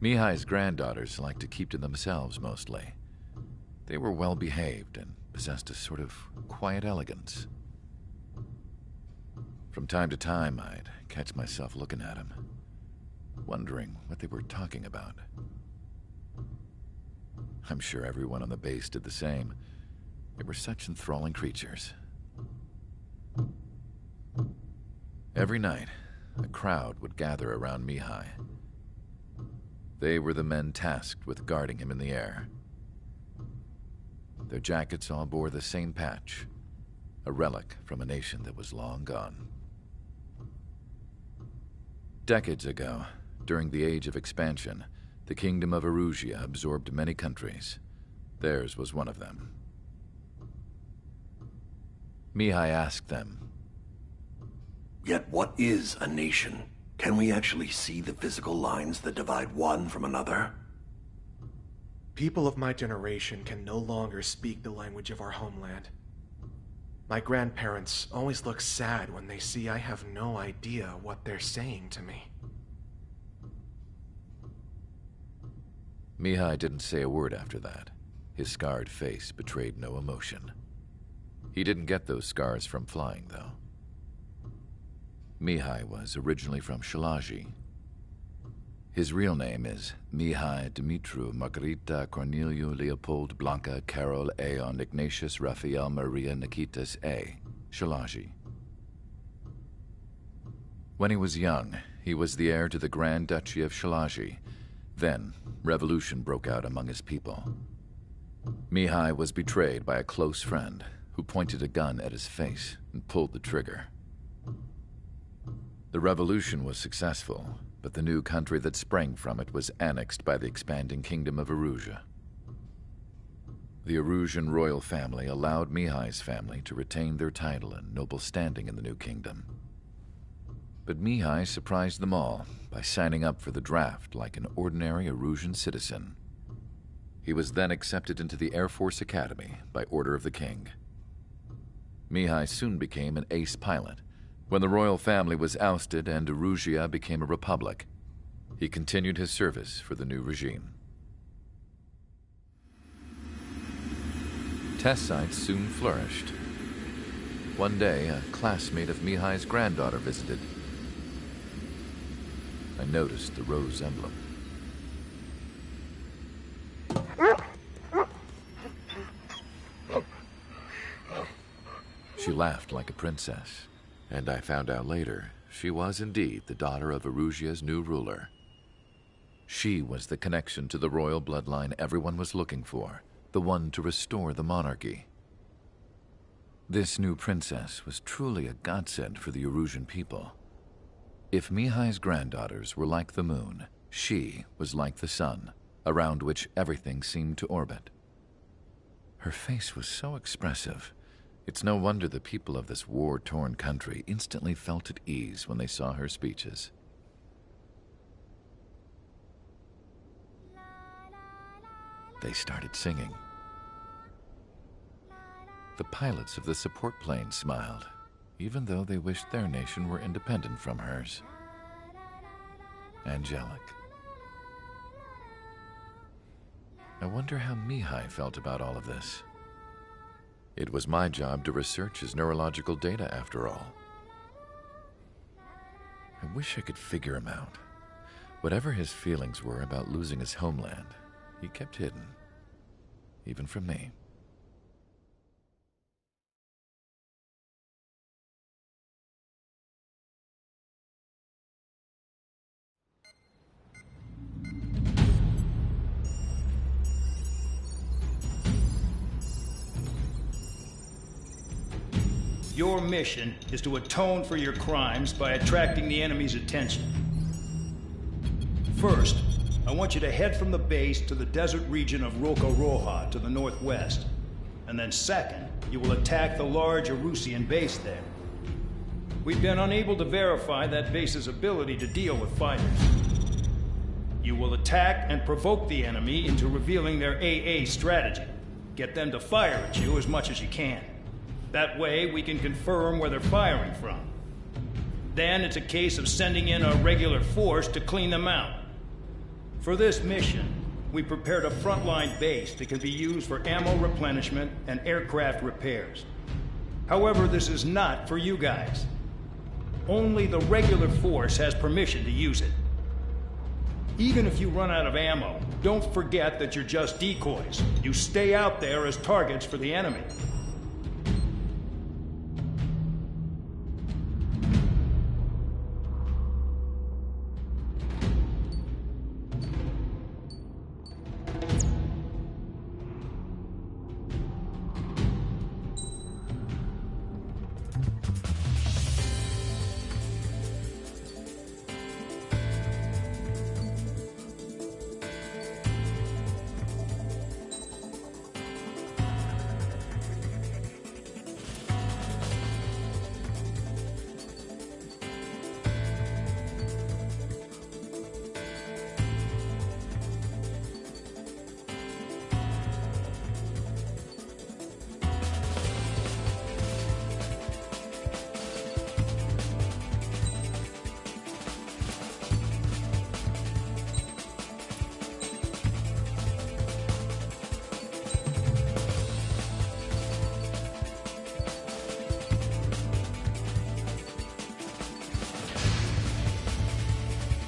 Mihai's granddaughters liked to keep to themselves mostly. They were well behaved and possessed a sort of quiet elegance. From time to time, I'd catch myself looking at them, wondering what they were talking about. I'm sure everyone on the base did the same. They were such enthralling creatures. Every night, a crowd would gather around Mihai. They were the men tasked with guarding him in the air. Their jackets all bore the same patch, a relic from a nation that was long gone. Decades ago, during the Age of Expansion, the Kingdom of Erusia absorbed many countries. Theirs was one of them. Mihai asked them, "Yet what is a nation? Can we actually see the physical lines that divide one from another?" People of my generation can no longer speak the language of our homeland. My grandparents always look sad when they see I have no idea what they're saying to me. Mihai didn't say a word after that. His scarred face betrayed no emotion. He didn't get those scars from flying, though. Mihai was originally from Shalaji. His real name is Mihai Dumitru Margarita Corneliu Leopold Blanca Carol Aeon Ignatius Raphael Maria Nikitas A. Shalaji. When he was young, he was the heir to the Grand Duchy of Shalaji. Then, revolution broke out among his people. Mihai was betrayed by a close friend who pointed a gun at his face and pulled the trigger. The revolution was successful, but the new country that sprang from it was annexed by the expanding Kingdom of Erusia. The Erusian royal family allowed Mihai's family to retain their title and noble standing in the new kingdom. But Mihai surprised them all by signing up for the draft like an ordinary Erusian citizen. He was then accepted into the Air Force Academy by order of the king. Mihai soon became an ace pilot. When the royal family was ousted and Erusia became a republic, he continued his service for the new regime. Test sites soon flourished. One day, a classmate of Mihai's granddaughter visited. I noticed the rose emblem. She laughed like a princess, and I found out later she was indeed the daughter of Erusia's new ruler. She was the connection to the royal bloodline everyone was looking for, the one to restore the monarchy. This new princess was truly a godsend for the Erusian people. If Mihai's granddaughters were like the moon, she was like the sun, around which everything seemed to orbit. Her face was so expressive. It's no wonder the people of this war-torn country instantly felt at ease when they saw her speeches. They started singing. The pilots of the support plane smiled, even though they wished their nation were independent from hers. Angelic. I wonder how Mihai felt about all of this. It was my job to research his neurological data, after all. I wish I could figure him out. Whatever his feelings were about losing his homeland, he kept hidden, even from me. Your mission is to atone for your crimes by attracting the enemy's attention. First, I want you to head from the base to the desert region of Roca-Roja to the northwest. And then second, you will attack the large Erusian base there. We've been unable to verify that base's ability to deal with fighters. You will attack and provoke the enemy into revealing their AA strategy. Get them to fire at you as much as you can. That way, we can confirm where they're firing from. Then it's a case of sending in a regular force to clean them out. For this mission, we prepared a frontline base that can be used for ammo replenishment and aircraft repairs. However, this is not for you guys. Only the regular force has permission to use it. Even if you run out of ammo, don't forget that you're just decoys. You stay out there as targets for the enemy.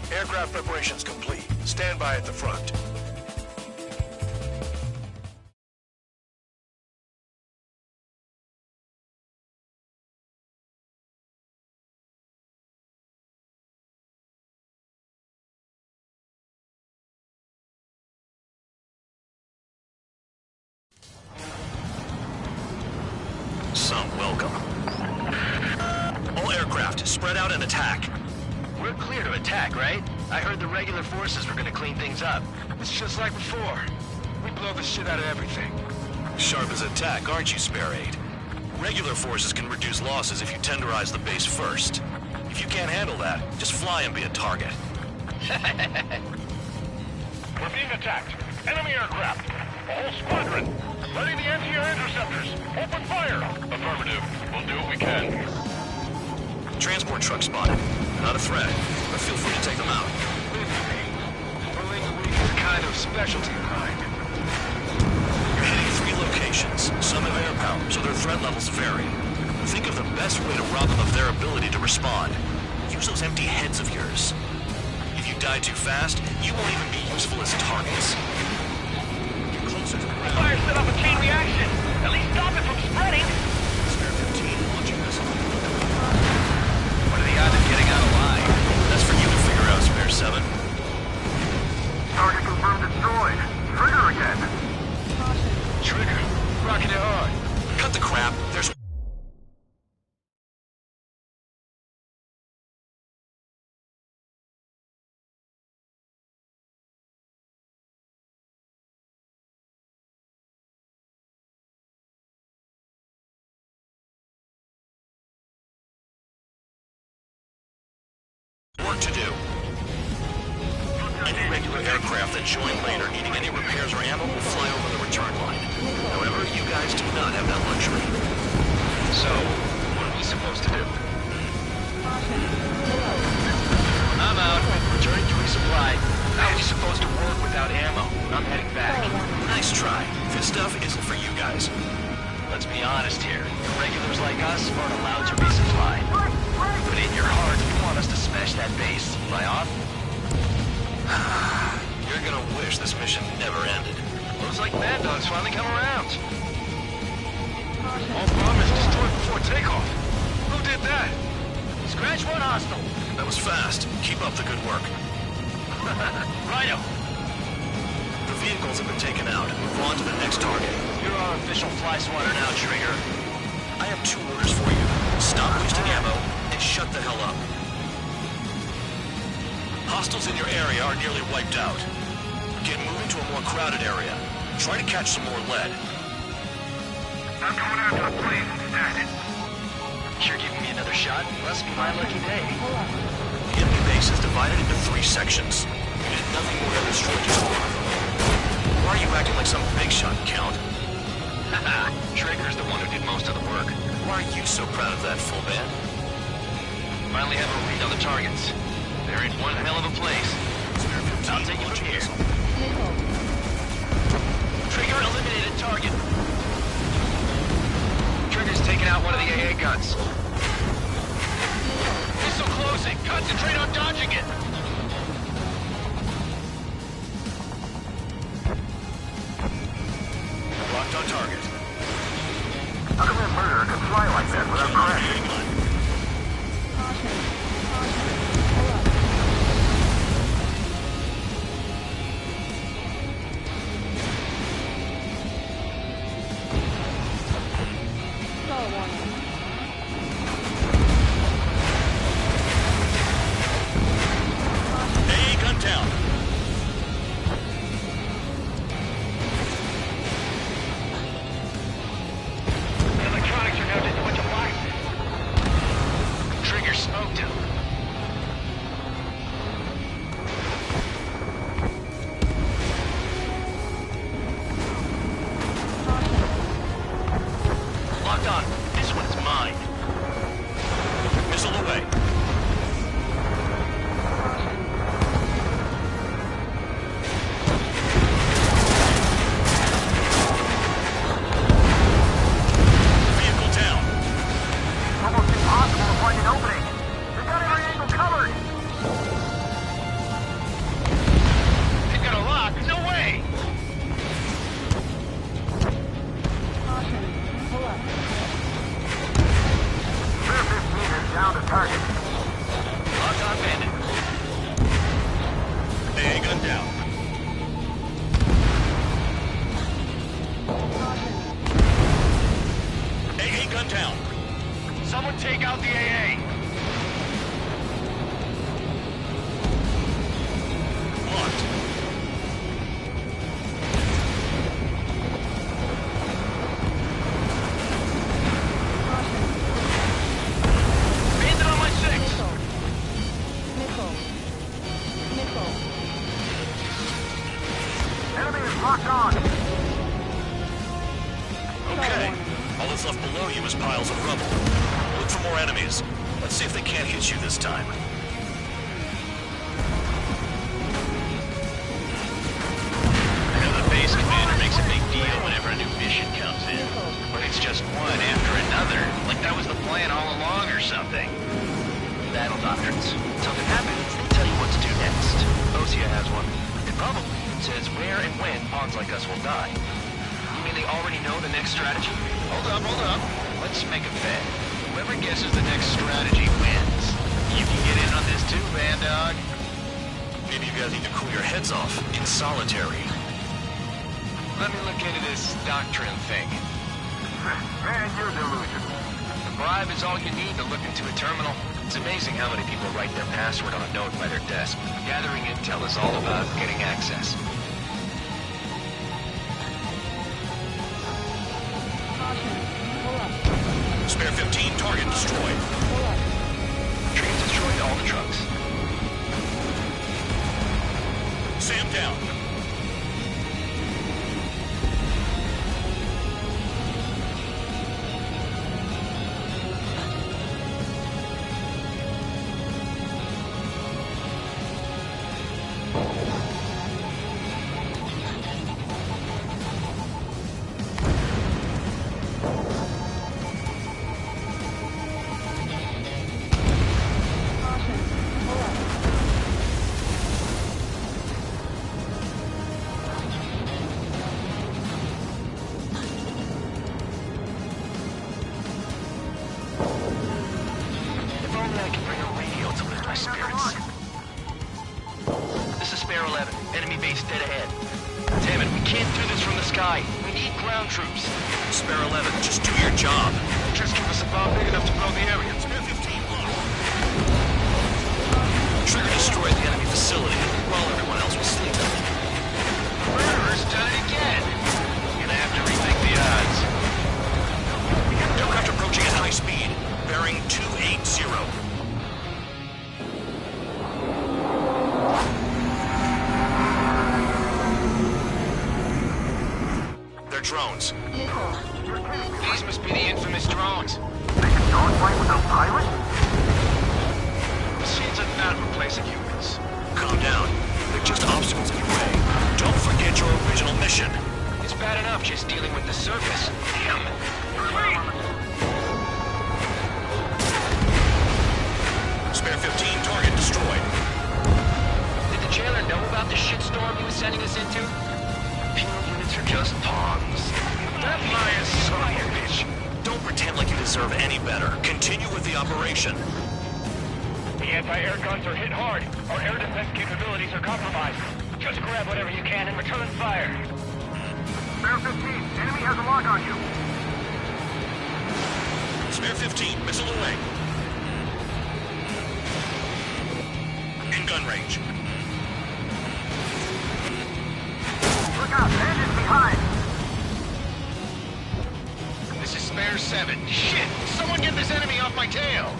Aircraft preparations complete. Stand by at the front. Some welcome. All aircraft, spread out and attack. We're clear to attack, right? I heard the regular forces were gonna clean things up. It's just like before. We blow the shit out of everything. Sharp as a tack, aren't you, Spare Aid? Regular forces can reduce losses if you tenderize the base first. If you can't handle that, just fly and be a target. We're being attacked. Enemy aircraft. A whole squadron. Ready the anti-air interceptors. Open fire. Affirmative. We'll do what we can. Transport truck spotted. Not a threat, but feel free to take them out. Pulling a kind of specialty of mine. You're hitting 3 locations. Some have air power, so their threat levels vary. Think of the best way to rob them of their ability to respond. Use those empty heads of yours. If you die too fast, you won't even be useful as targets. Get closer to the ground. Fire set off a chain reaction. At least stop it from spreading. Spare 15, launching missile. What are the odds of getting out alive? That's for you to figure out, Spare 7. Target confirmed destroyed. Trigger again. Trigger. Rocking it hard. Cut the crap. There's work to do. Any regular aircraft that join later needing any repairs or ammo will fly over the return line. However, you guys do not have that luxury. So, what are we supposed to do? I'm out. Returning to resupply. How are we supposed to work without ammo? I'm heading back. Nice try. This stuff isn't for you guys. Let's be honest here. Regulars like us aren't allowed to resupply. But in your heart, you want us to smash that base. Am I off? You're gonna wish this mission never ended. Looks like Mad Dog's finally come around. All bombers destroyed before takeoff. Who did that? Scratch one hostile. That was fast. Keep up the good work. Rhino, The vehicles have been taken out. Move on to the next target. you're our official fly swatter now, Trigger. I have 2 orders for you. Stop wasting ammo and shut the hell up. Hostiles in your area are nearly wiped out. Get moving to a more crowded area. Try to catch some more lead. I'm coming out to the plane. Stack it. You're giving me another shot? Must be my lucky day. The enemy base is divided into 3 sections. You did nothing more than destroy just one of them. Why are you acting like some big shot, Count? Trigger's the one who did most of the work. Why are you so proud of that, full band? Finally have a read on the targets. They're in one hell of a place. Spare 15 17 I'll take it launching from here. missile. Trigger eliminated target. Trigger's taking out one of the AA guns. Missile closing. Concentrate on dodging it. Locked on target. How come that murderer can fly like that without crashing? AA gun down. The electronics are now just a bunch of boxes. Trigger smoked him. Locked on. This one's mine. Missile away. Vehicle down. Almost impossible to find an opening. They've got every angle covered. They've got a lock. No way. Clear 15 is down to target. Locked on bandit. AA gun down. AA gun down. Someone take out the AA. Locked. Bandit on my six. Enemy is locked on. Okay. All that's left below you is piles of rubble. Look for more enemies. Let's see if they can't hit you this time. I know the base commander makes a big deal whenever a new mission comes in. But it's just one after another. Like that was the plan all along or something. Battle doctrines. Something happens, they tell you what to do next. Osea has one. It probably says where and when pawns like us will die. You mean they already know the next strategy? Hold up. Let's make a bet. Whoever guesses the next strategy wins. You can get in on this too, Band Dog. Maybe you guys need to cool your heads off in solitary. Let me look into this doctrine thing. Man, you're delusional. The bribe is all you need to look into a terminal. It's amazing how many people write their password on a note by their desk. Gathering intel is all about getting access. Spare 15, target destroyed. Trains destroyed all the trucks. Sam down. If only I could bring a radio to lift my spirits. This is Spare 11. Enemy base dead ahead. Damn it, we can't do this from the sky. We need ground troops. Spare 11, just do your job. Just give us a bomb big enough to blow the area. Spare 15, locked. Trigger destroyed the enemy facility while everyone else was sleeping. The murderer's done it again. Gonna have to rethink the odds. Aircraft approaching at high speed. Bearing 280. They're drones. These must be the infamous drones. They can go and operation. The anti-air guns are hit hard. Our air defense capabilities are compromised. Just grab whatever you can and return fire. Spare 15, enemy has a lock on you. Spare 15, missile away. In gun range. Look out, bandits behind. This is Spare 7. Shit! Someone get this enemy off my tail!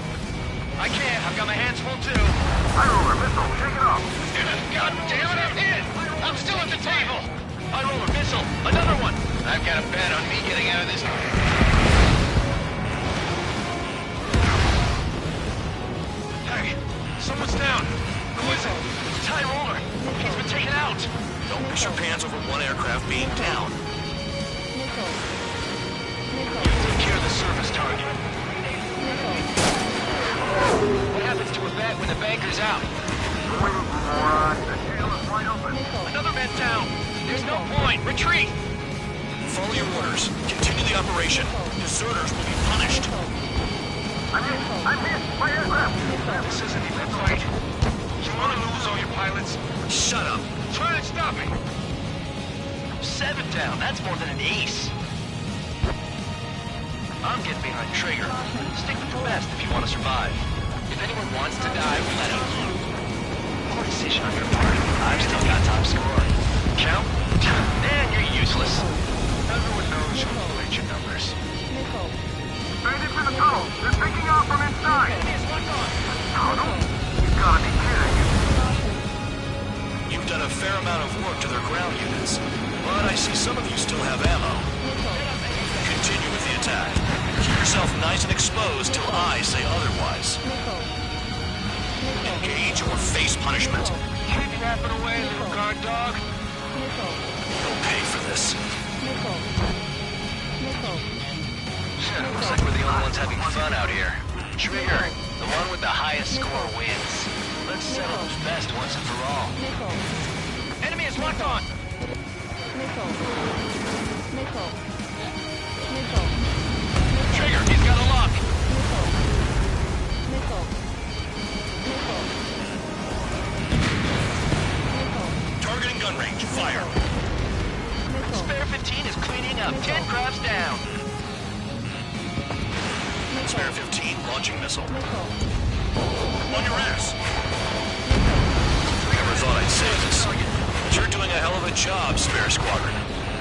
I can't. I've got my hands full too. High roller missile, take it off. God damn it, I'm hit! I'm still at the table! High roller missile, another one! I've got a bet on me getting out of this. Hey, someone's down. Who is it? It's High roller. He's been taken out. Don't miss your pants over one aircraft being down. Take care of the service target. What happens to a bat when the banker's out? The tail is wide open. Another man down. There's no point. Retreat. Follow your orders. Continue the operation. Deserters will be punished. I'm hit. My aircraft. This isn't even a fight. You want to lose all your pilots? Shut up. Try and stop me. 7 down. That's more than an ace. I'm getting behind Traeger. Stick with the best if you want to survive. If anyone wants to die, we'll let him. Poor decision on your part. I've still got top score. Count? Man, you're useless. Everyone knows you played your numbers. Bandits in the tunnel. They're picking off from inside. Tunnel? You've got to be kidding. You've done a fair amount of work to their ground units, but I see some of you still have ammo. Continue with the attack. Keep yourself nice and exposed till I say otherwise. Engage or face punishment. Keep yapping away, little guard dog. You'll pay for this. Shit, looks like we're the only ones having fun out here. Trigger, the one with the highest score wins. Let's settle who's best once and for all. Enemy is locked on! Trigger, he's got a lock! Targeting gun range. Fire. Spare 15 is cleaning up. 10 crabs down. Spare 15 launching missile. On your ass. Never thought I'd say this, but you're doing a hell of a job, Spare Squadron.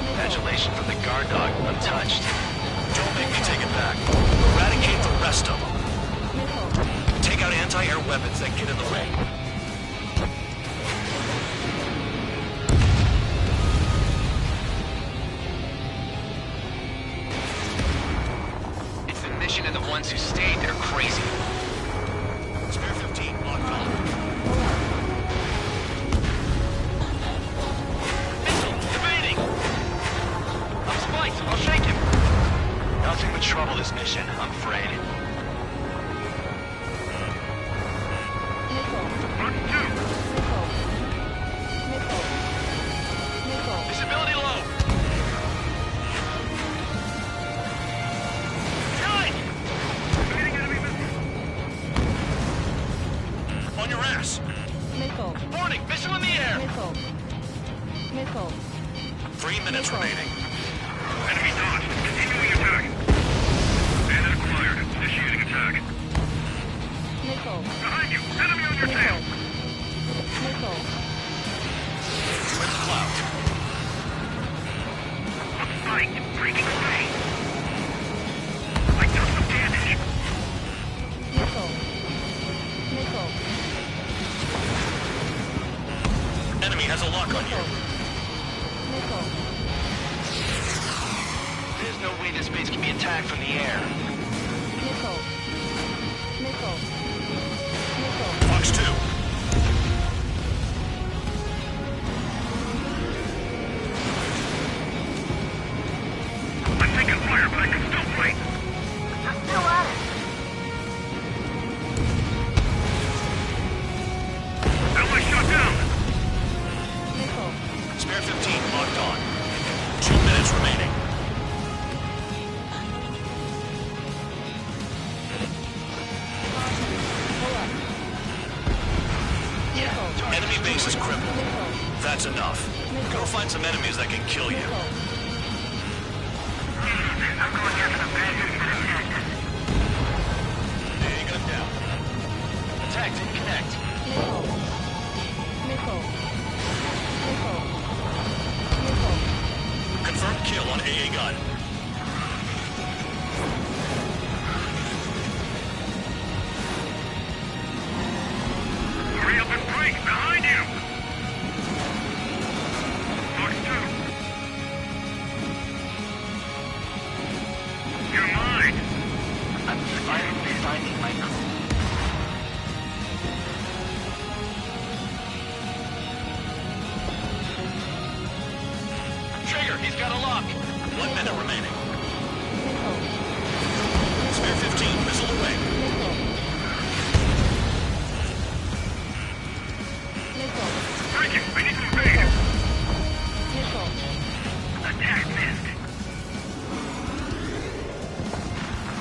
Congratulations on the guard dog, untouched. Don't make me take it back. Eradicate the rest of them. Take out anti-air weapons that get in the way. It's the mission and the ones who stayed that are crazy. Spare 15 locked on. Missile, evading! I'm spiked, I'll shake him. Nothing but trouble this mission, I'm afraid. Visibility low. Nine! On your ass. Warning, missile in the air! 3 minutes remaining. Enemy dodged. Continuing attack. Bandit acquired. Initiating attack. Behind you. Enemy on your tail. Twin cloud. I'm spiked. Breaking away. I took some damage. Enemy has a lock on you. There's no way this base can be attacked from the air. Fox 2. I'm taking fire, but I can still fight. They're still at it. Ally shot down. Spare 15 locked on. 2 minutes remaining. base is crippled. That's enough. Go find some enemies that can kill you. I'm going after the bastards that attacked us. AA gun down. Attack didn't connect. Confirmed kill on AA gun. Hurry up and break! Behind you! Fox 2. You're mine! I'm finally finding my crew. Trigger, he's got a lock. 1 minute remaining. Spare 15, missile away. Break it! I need some bait! Attack missed!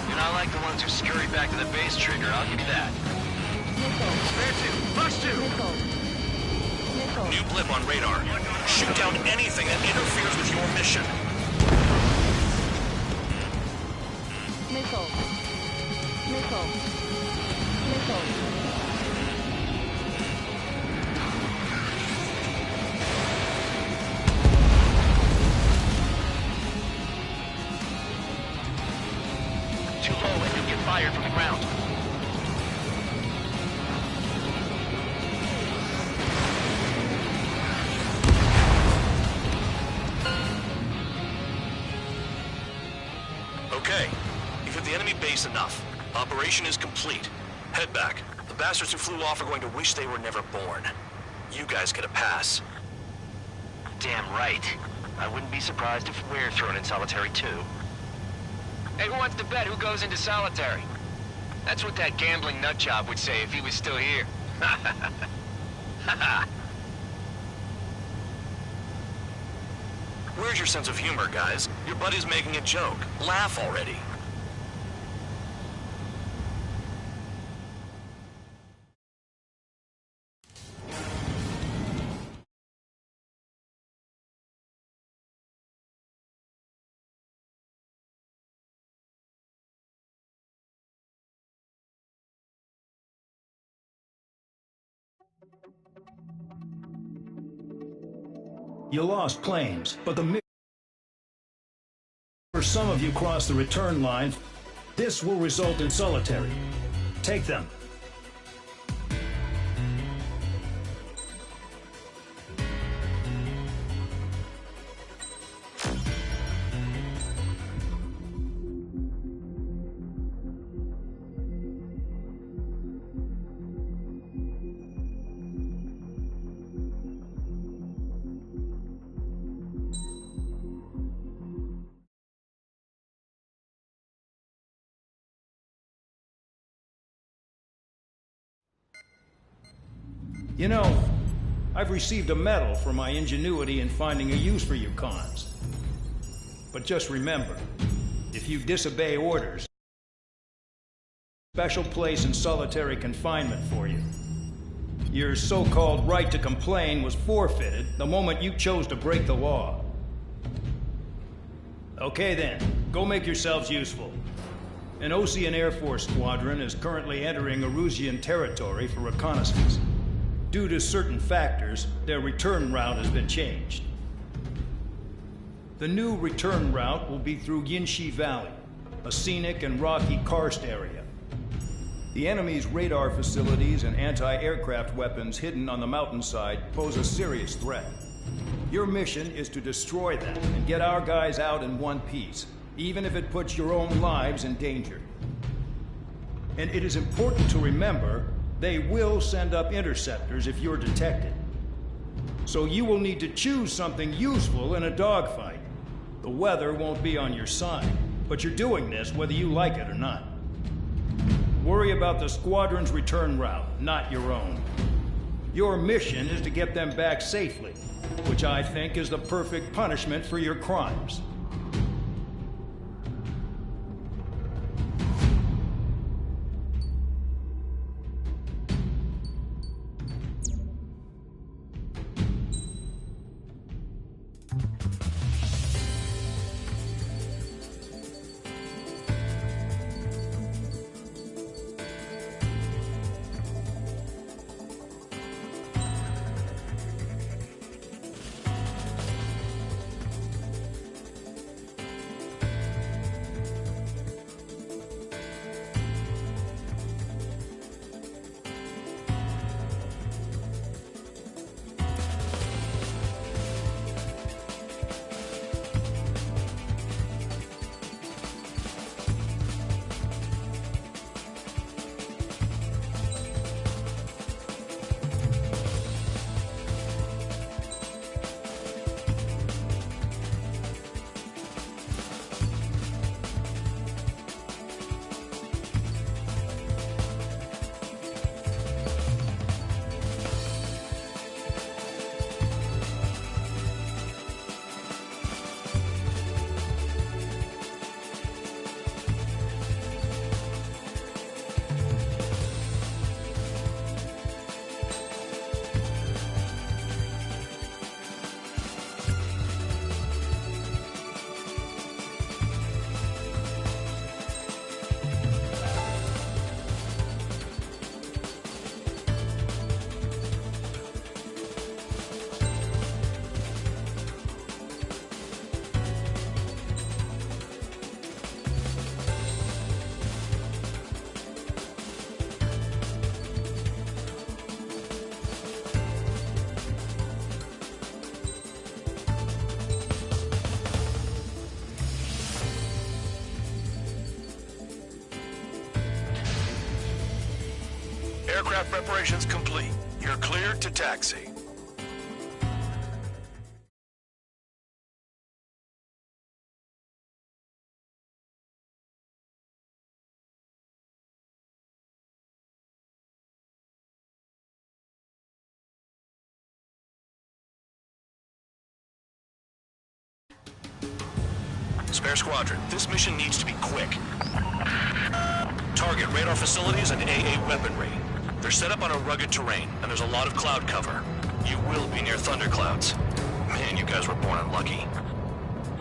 You're not like the ones who scurry back to the base, Trigger, I'll give you that. Spare 2, Fox 2! New blip on radar. Shoot down anything that interferes with your mission. Too low and you'll get fired from the ground. Okay. You've hit the enemy base enough. Operation is complete. Head back. The bastards who flew off are going to wish they were never born. You guys get a pass. Damn right. I wouldn't be surprised if we're thrown in solitary too. Hey, who wants to bet who goes into solitary? That's what that gambling nutjob would say if he was still here. Where's your sense of humor, guys? Your buddy's making a joke. Laugh already. You lost claims, but for some of you cross the return line, this will result in solitary. Take them. You know, I've received a medal for my ingenuity in finding a use for you cons. But just remember, if you disobey orders, special place in solitary confinement for you. Your so-called right to complain was forfeited the moment you chose to break the law. Okay then, go make yourselves useful. An Osean Air Force squadron is currently entering Erusian territory for reconnaissance. Due to certain factors, their return route has been changed. The new return route will be through Yinshi Valley, a scenic and rocky karst area. The enemy's radar facilities and anti-aircraft weapons hidden on the mountainside pose a serious threat. Your mission is to destroy them and get our guys out in one piece, even if it puts your own lives in danger. And it is important to remember, they will send up interceptors if you're detected. So you will need to choose something useful in a dogfight. The weather won't be on your side, but you're doing this whether you like it or not. Worry about the squadron's return route, not your own. Your mission is to get them back safely, which I think is the perfect punishment for your crimes. Aircraft preparations complete. You're cleared to taxi. Spare Squadron, this mission needs to be quick. Target radar facilities and AA weaponry. They're set up on a rugged terrain, and there's a lot of cloud cover. You will be near thunderclouds. Man, you guys were born unlucky.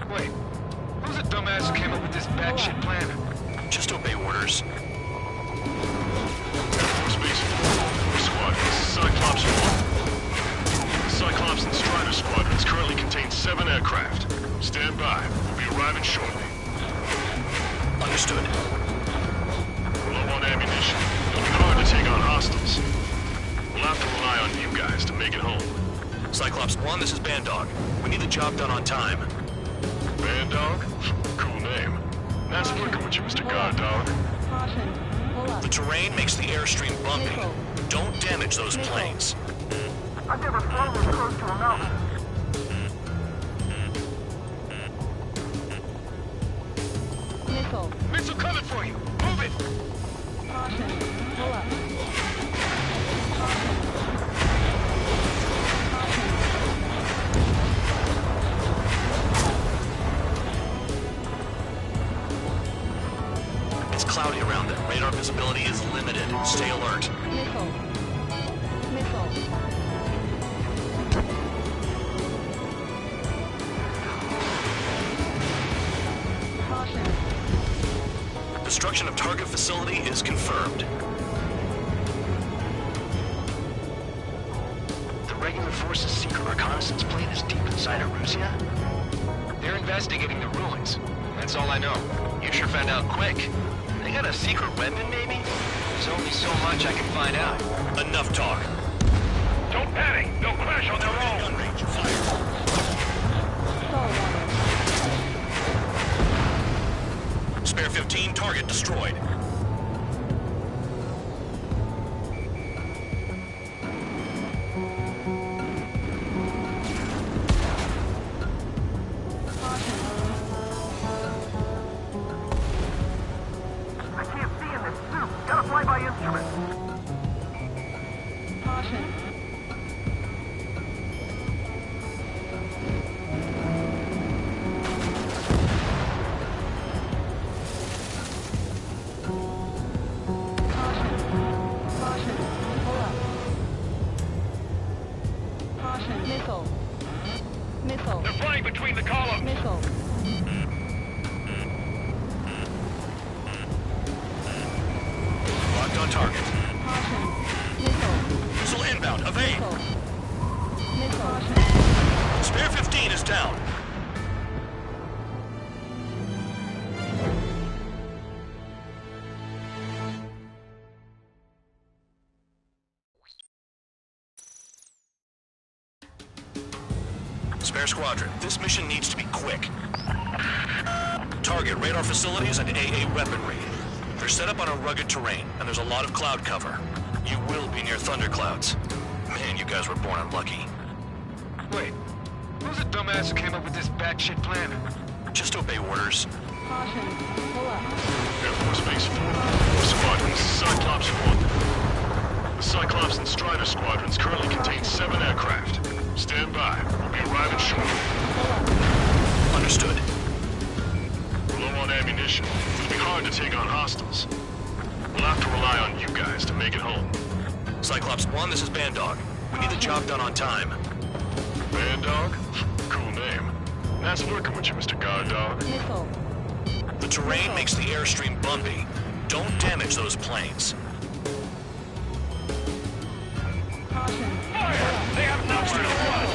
Wait, who's the dumbass who came up with this batshit plan? Just obey orders. Air Force Base 4, Squad, this is Cyclops 1. Cyclops and Strider squadrons currently contain 7 aircraft. Stand by. We'll be arriving shortly. Understood. We're low on ammunition. It'll be hard to take on hostiles. We'll have to rely on you guys to make it home. Cyclops 1, this is Bandog. We need the job done on time. Bandog? Cool name. Nice working with you, Mr. Guard Dog. The terrain makes the airstream bumpy. Don't damage those planes. I've never flown this close to a mountain. Missile coming for you! Move it! It's cloudy around them. Radar visibility is limited. Stay alert. Destruction of target facility is confirmed. The regular force's secret reconnaissance plane is deep inside Erusia? They're investigating the ruins. That's all I know. You sure found out quick. They got a secret weapon, maybe? There's only so much I can find out. Enough talk. Don't panic! They'll crash on their own! Gun range, fire. Spare 15, target destroyed. I can't see in this suit. Gotta fly by instrument. They're flying between the columns! Locked on target. Missile inbound. Evade. Spare 15 is down. Spare Squadron, this mission needs to be quick. Target radar facilities and AA weaponry. They're set up on a rugged terrain, and there's a lot of cloud cover. You will be near thunderclouds. Man, you guys were born unlucky. Wait, who's the dumbass who came up with this batshit plan? Just obey orders. Air Force Base 4, Squadron, this is Cyclops 1. The Cyclops and Strider squadrons currently contain 7 aircraft. Stand by. We'll be arriving shortly. Understood. We're low on ammunition. It'll be hard to take on hostiles. We'll have to rely on you guys to make it home. Cyclops 1, this is Bandog. We need the job done on time. Bandog? Cool name. Nice working with you, Mr. Guard Dog. The terrain makes the airstream bumpy. Don't damage those planes. Fire! They have nowhere to run!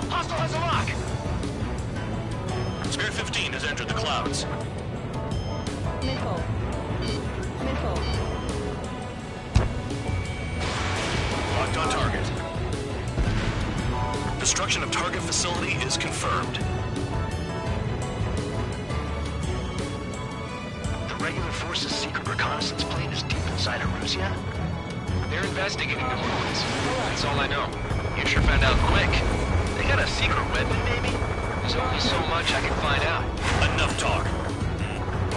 Hostile has a lock! Spare 15 has entered the clouds. Locked on target. Destruction of target facility is confirmed. inside Erusian? They're investigating the ruins. That's all I know. You sure found out quick. They got a secret weapon, maybe? There's only so much I can find out. Enough talk.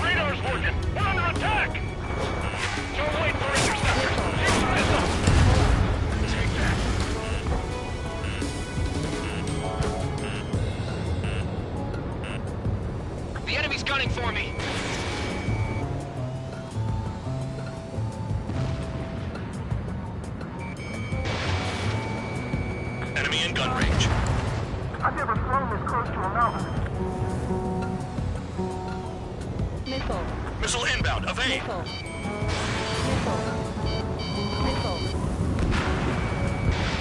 Radar's working. We're under attack. Don't wait for interceptors. Take that. The enemy's gunning for me. Enemy in gun range. I've never flown this close to a mountain. Missile. Missile inbound. Evade. Missile. Missile.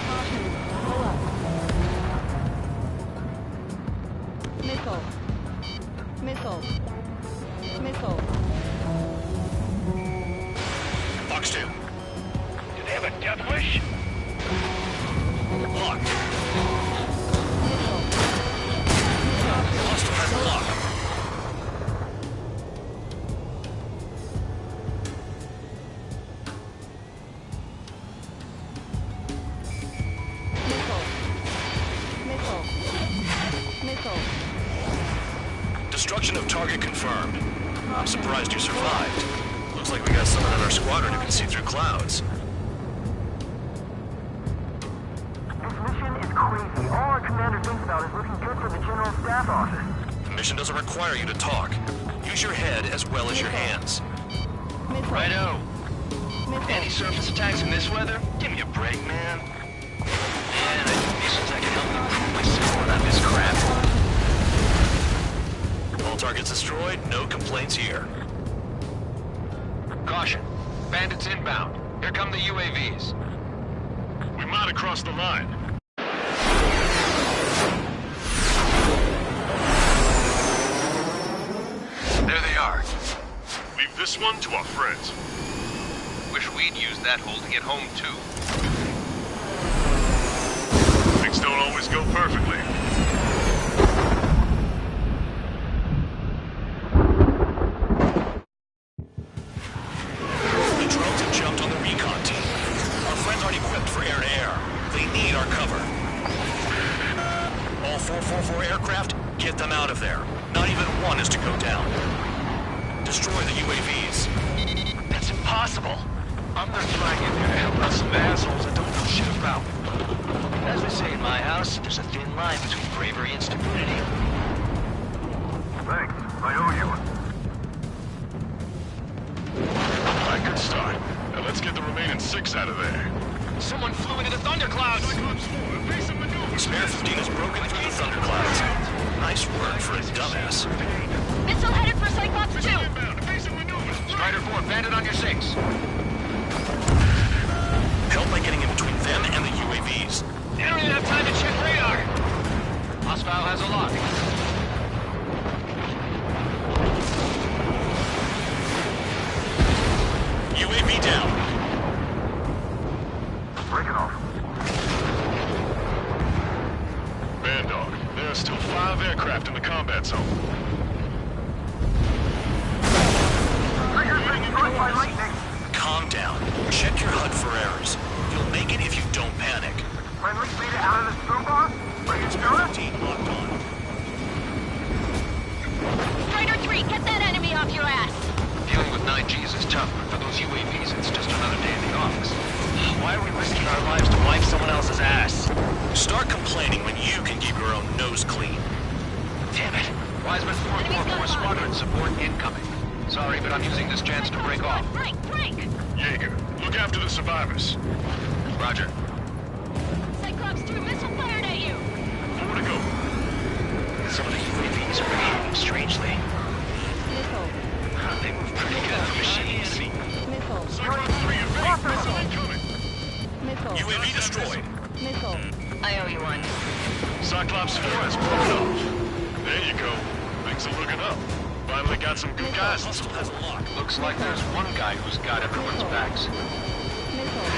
Caution. Pull up. Missile. Missile. Missile. Fox 2. Do they have a death wish? Locked. Missile. Hostile has a lock. Missile. Missile. Missile. Destruction of target confirmed. I'm surprised you survived. Looks like we got someone in our squadron who can see through clouds. This mission is crazy. All our commander thinks about is looking good for the General Staff Office. The mission doesn't require you to talk. Use your head as well as your hands. Missile. Righto. Missile. Anti-surface attacks in this weather? Give me a break, man. Man, I do missions I can help improve myself without this crap. All targets destroyed, no complaints here. Caution. Bandits inbound. Here come the UAVs. We might have crossed the line. There they are. Leave this one to our friends. Wish we'd used that hole to get home, too. Things don't always go perfectly. The drones have jumped on the recon team. Our friends aren't equipped for air-to-air. They need our cover. All 444 aircraft, get them out of there. Not even one is to go down. Destroy the UAVs. That's impossible. I'm their flag in there to help out some assholes that don't know shit about. As they say in my house, there's a thin line between bravery and stupidity. Thanks. I owe you one. All right, good start. Now let's get the remaining 6 out of there. Someone flew into the thunderclouds! Spare 15 has broken through the thunderclouds. Nice work for a dumbass. Missile headed for Cyclops 2! Strider 4, bandit on your 6. Help by getting in between them and the UAVs. They don't even have time to check radar! Hostile has a lock. UAV down. Break it off. Bandog, there are still 5 aircraft in the combat zone. Trigger's been struck by lightning. Calm down. Check your HUD for errors. You'll make it if you don't panic. Friendly's made it out of the storm boss? Are you sure? 15 locked on. Strider 3, get that enemy off your ass! Dealing with 9Gs is tough, but for those UAVs, it's just another day in the office. Why are we risking our lives to wipe someone else's ass? Start complaining when you can keep your own nose clean. Damn it. Wiseman 444 squadron support incoming. Sorry, but I'm using this chance to break off. Break! Jaeger, look after the survivors. Roger. Cyclops 2, missile fired at you! 4 to go. Some of the UAVs are behaving strangely. Missile. They move pretty good for machines. Missile. Cyclops 3 invade. Missile incoming. Missile. UAV destroyed. Missile. I owe you one. Cyclops 4 has blown up. There you go. Things are looking up. Finally got some good guys. Hostile has a lock. Looks like there's one guy who's got everyone's backs. Missile.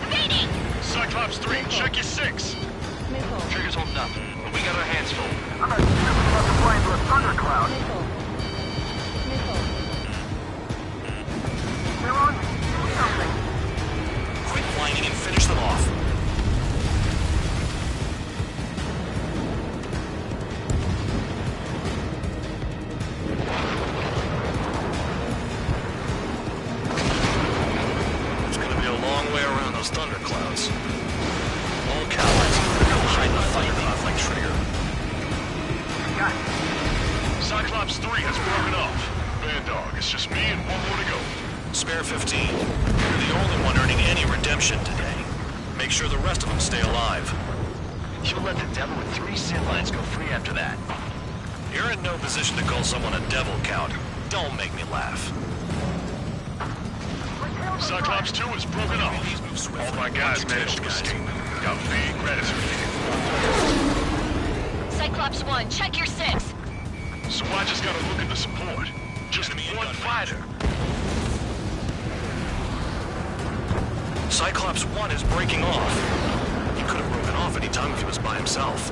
Evading! Cyclops 3, check your 6. Missile. Trigger's holding up, but we got our hands full. I'm not stupid enough to fly into a thundercloud. Missile. Missile. 3 has broken off. Bad dog, it's just me and one more to go. Spare 15. You're the only one earning any redemption today. Make sure the rest of them stay alive. You'll let the devil with 3 sin lines go free after that. You're in no position to call someone a devil, Count. Don't make me laugh. Cyclops 2 is broken off. All my guys managed to escape. Got big gratitude. Cyclops 1, check your 6. So I just gotta look into support. Just one fighter. Cyclops 1 is breaking off. He could have broken off any time if he was by himself.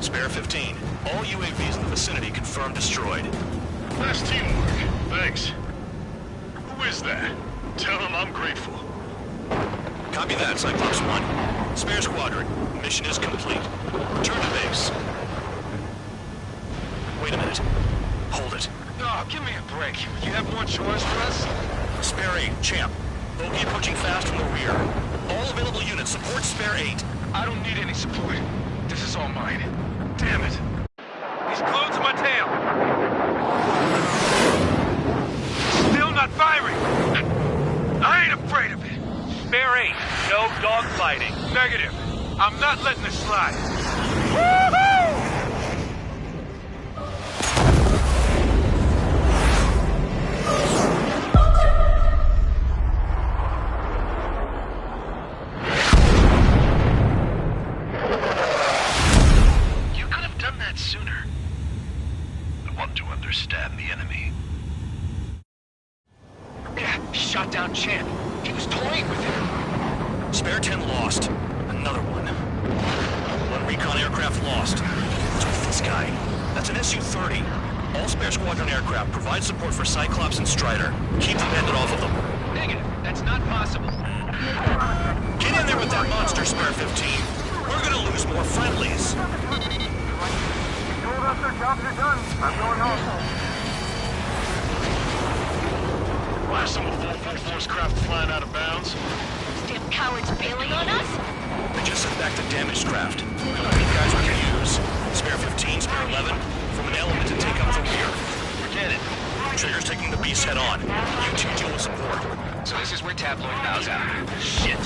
Spare 15. All UAVs in the vicinity confirmed destroyed. Nice teamwork. Thanks. Who is that? Tell him I'm grateful. Copy that, Cyclops 1. Spare squadron. Mission is complete. Return to base. Wait a minute. Hold it. Oh, give me a break. You have more chores for us? Spare 8, Champ. Bogey approaching fast from the rear. All available units support Spare 8. I don't need any support. This is all mine. Damn it. He's glued to my tail. Still not firing. I ain't afraid of it. Spare 8, no dogfighting. Negative. I'm not letting this slide. Woohoo! You could have done that sooner. I want to understand the enemy. Yeah, shot down Champ. He was toying with him. Spare 10 lost. Another one. One recon aircraft lost. What's with this guy? That's an Su-30. All Spare Squadron aircraft provide support for Cyclops and Strider. Keep the bandit off of them. Negative. That's not possible. Get in there with that monster, Spare 15. We're gonna lose more friendlies. Told us their jobs are done. I'm going home. Why are some of 444's craft flying out of bounds? Damn cowards bailing on us? They just sent back the damaged craft. How many guys we can use? Spare 15, Spare 11, from an element to take up the rear. Forget it. Trigger's taking the beast head on. You two deal with support. So this is where Tabloid bows out. Shit.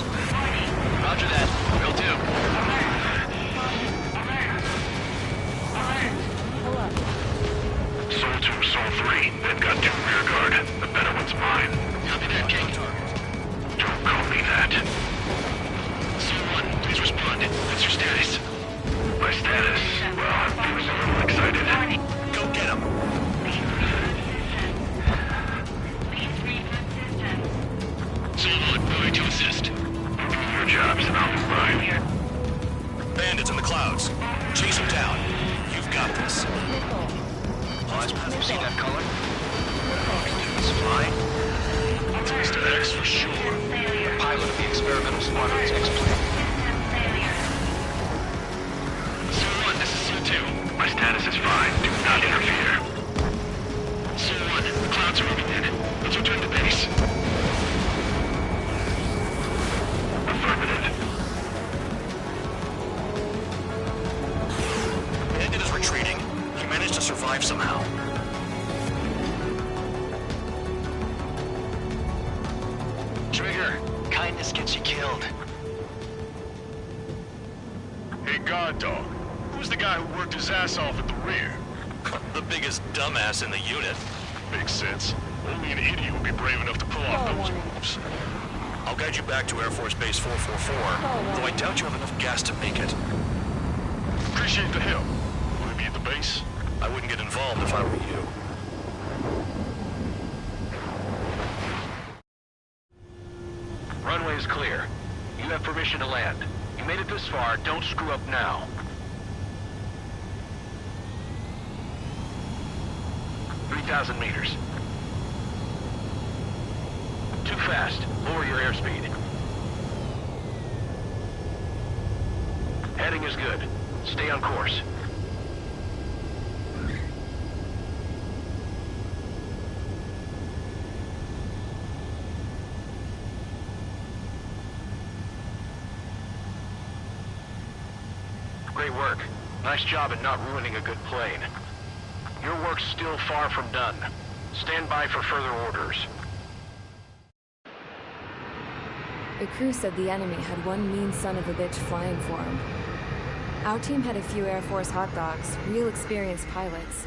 Roger that. Will do. Soul 2, Soul 3. They've got 2 rear guard. The better one's mine. Copy that, King. Don't call me that. Soul 1, please respond. What's your status? My status? Well, I'm a little excited. Go get him. Soul 1, moving to assist. Your job's and I'll do mine. Bandits in the clouds. Chase them down. You've got this. Eyes, you see that color? It's flying. It's Mr. X for sure. The pilot of the experimental squadron's X-plane. Soul 1, this is Soul 2. My status is fine. Do not interfere. Soul 1, the clouds are moving in. Let's return to base. Affirmative. Bandit is retreating. He managed to survive somehow. Trigger, kindness gets you killed. Hey, guard dog. Who's the guy who worked his ass off at the rear? The biggest dumbass in the unit. Makes sense. Only an idiot would be brave enough to pull off those moves. I'll guide you back to Air Force Base 444, though I doubt you have enough gas to make it. Appreciate the help. Will he be at the base? I wouldn't get involved if I were you. Runway is clear. You have permission to land. You made it this far, don't screw up now. 3,000 meters. Too fast. Lower your airspeed. Heading is good. Stay on course. Great work. Nice job at not ruining a good plane. Your work's still far from done. Stand by for further orders. The crew said the enemy had one mean son of a bitch flying for him. Our team had a few Air Force hot dogs, real experienced pilots.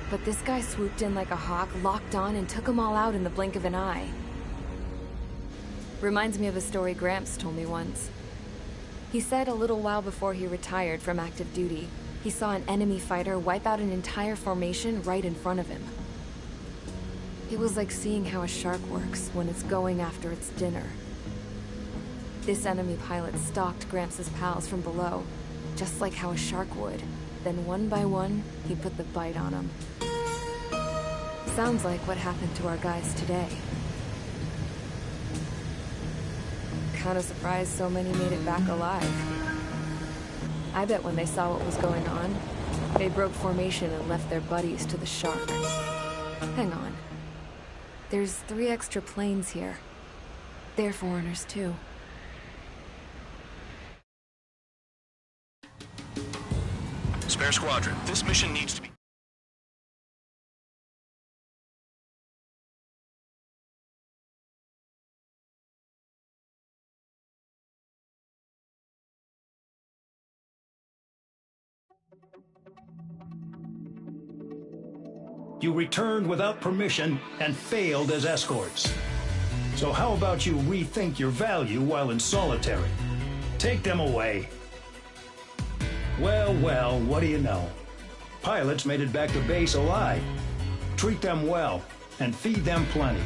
But this guy swooped in like a hawk, locked on, and took them all out in the blink of an eye. Reminds me of a story Gramps told me once. He said a little while before he retired from active duty, he saw an enemy fighter wipe out an entire formation right in front of him. It was like seeing how a shark works when it's going after its dinner. This enemy pilot stalked Gramps' pals from below, just like how a shark would. Then one by one, he put the bite on them. Sounds like what happened to our guys today. Kinda surprised so many made it back alive. I bet when they saw what was going on, they broke formation and left their buddies to the shark. Hang on. There's 3 extra planes here. They're foreigners too. Spare Squadron, this mission needs to be... You returned without permission and failed as escorts. So how about you rethink your value while in solitary? Take them away. Well, well, what do you know? Pilots made it back to base alive. Treat them well, and feed them plenty.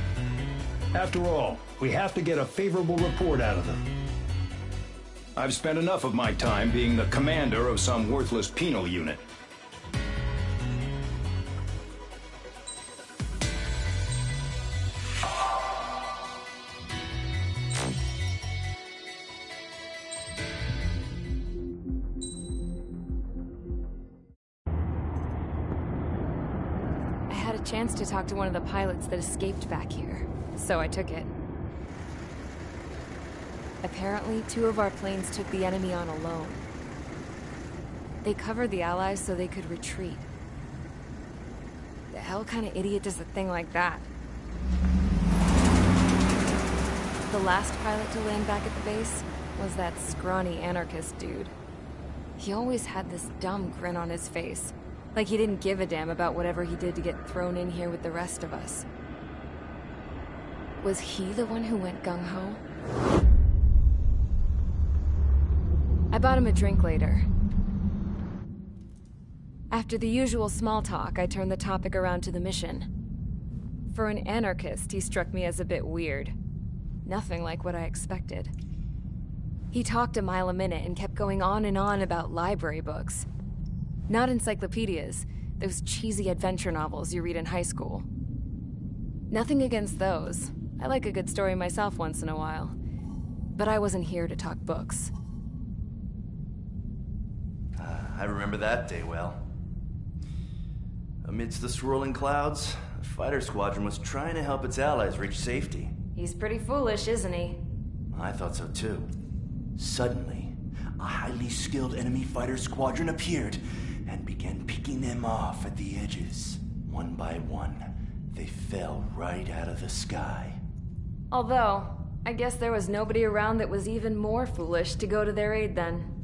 After all, we have to get a favorable report out of them. I've spent enough of my time being the commander of some worthless penal unit. Chance to talk to one of the pilots that escaped back here, so I took it. Apparently, 2 of our planes took the enemy on alone. They covered the Allies so they could retreat. The hell kind of idiot does a thing like that? The last pilot to land back at the base was that scrawny anarchist dude. He always had this dumb grin on his face. Like he didn't give a damn about whatever he did to get thrown in here with the rest of us. Was he the one who went gung-ho? I bought him a drink later. After the usual small talk, I turned the topic around to the mission. For an anarchist, he struck me as a bit weird. Nothing like what I expected. He talked a mile a minute and kept going on and on about library books. Not encyclopedias, those cheesy adventure novels you read in high school. Nothing against those. I like a good story myself once in a while. But I wasn't here to talk books. I remember that day well. Amidst the swirling clouds, the fighter squadron was trying to help its allies reach safety. He's pretty foolish, isn't he? I thought so too. Suddenly, a highly skilled enemy fighter squadron appeared and began picking them off at the edges. One by one, they fell right out of the sky. Although, I guess there was nobody around that was even more foolish to go to their aid then.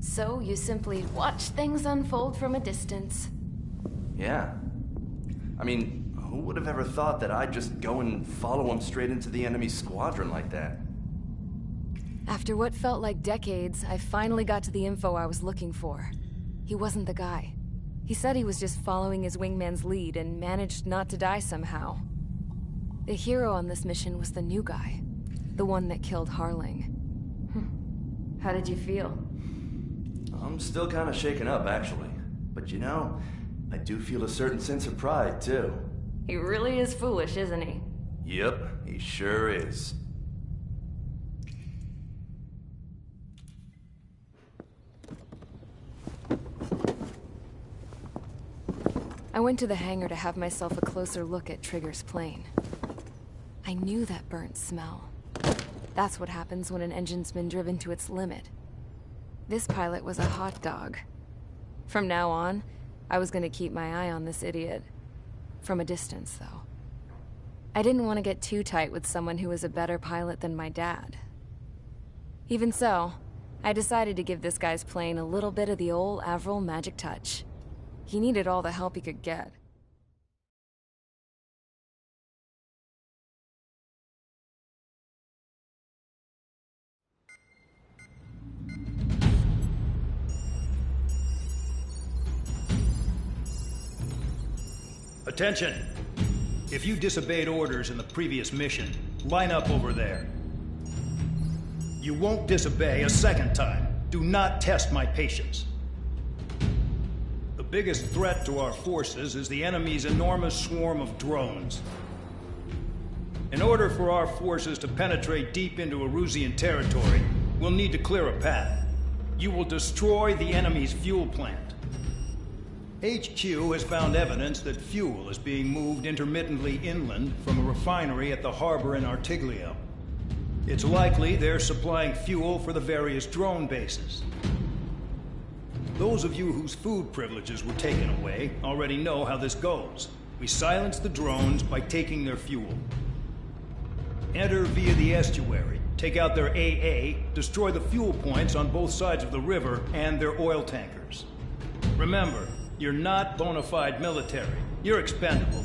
So you simply watch things unfold from a distance. Yeah. I mean, who would have ever thought that I'd just go and follow them straight into the enemy squadron like that? After what felt like decades, I finally got to the info I was looking for. He wasn't the guy. He said he was just following his wingman's lead and managed not to die somehow. The hero on this mission was the new guy. The one that killed Harling. How did you feel? I'm still kind of shaken up, actually. But you know, I do feel a certain sense of pride, too. He really is foolish, isn't he? Yep, he sure is. I went to the hangar to have myself a closer look at Trigger's plane. I knew that burnt smell. That's what happens when an engine's been driven to its limit. This pilot was a hot dog. From now on, I was gonna keep my eye on this idiot. From a distance, though. I didn't want to get too tight with someone who was a better pilot than my dad. Even so, I decided to give this guy's plane a little bit of the old Avril magic touch. He needed all the help he could get. Attention! If you disobeyed orders in the previous mission, line up over there. You won't disobey a second time. Do not test my patience. The biggest threat to our forces is the enemy's enormous swarm of drones. In order for our forces to penetrate deep into Erusian territory, we'll need to clear a path. You will destroy the enemy's fuel plant. HQ has found evidence that fuel is being moved intermittently inland from a refinery at the harbor in Artiglio. It's likely they're supplying fuel for the various drone bases. Those of you whose food privileges were taken away already know how this goes. We silence the drones by taking their fuel. Enter via the estuary, take out their AA, destroy the fuel points on both sides of the river and their oil tankers. Remember, you're not bona fide military. You're expendable.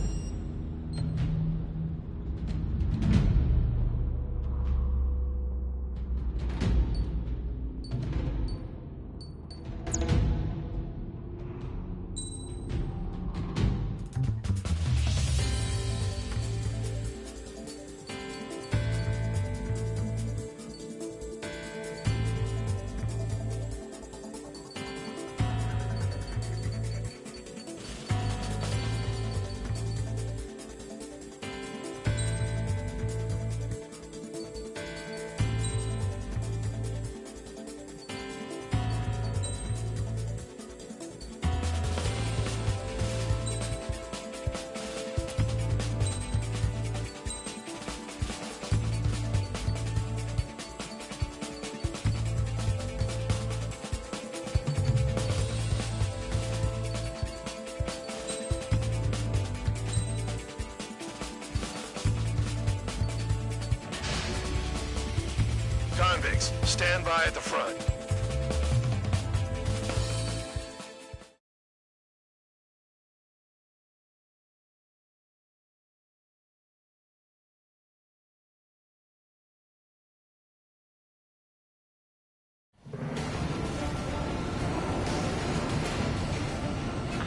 Convicts, stand by at the front.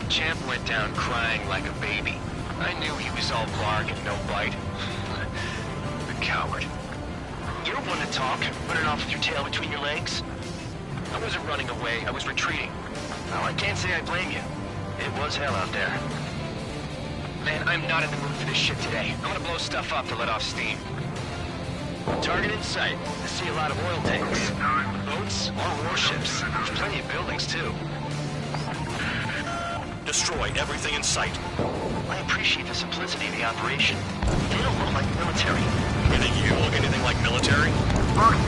Champ went down crying like a baby. I knew he was all bark and no bite. The coward. You're one to talk, running off with your tail between your legs. I wasn't running away, I was retreating. Now, I can't say I blame you. It was hell out there. Man, I'm not in the mood for this shit today. I'm gonna blow stuff up to let off steam. Target in sight. I see a lot of oil tanks. Boats or warships. There's plenty of buildings, too. Destroy everything in sight. I appreciate the simplicity of the operation. They don't look like military. You think you look anything like military? Mark 2.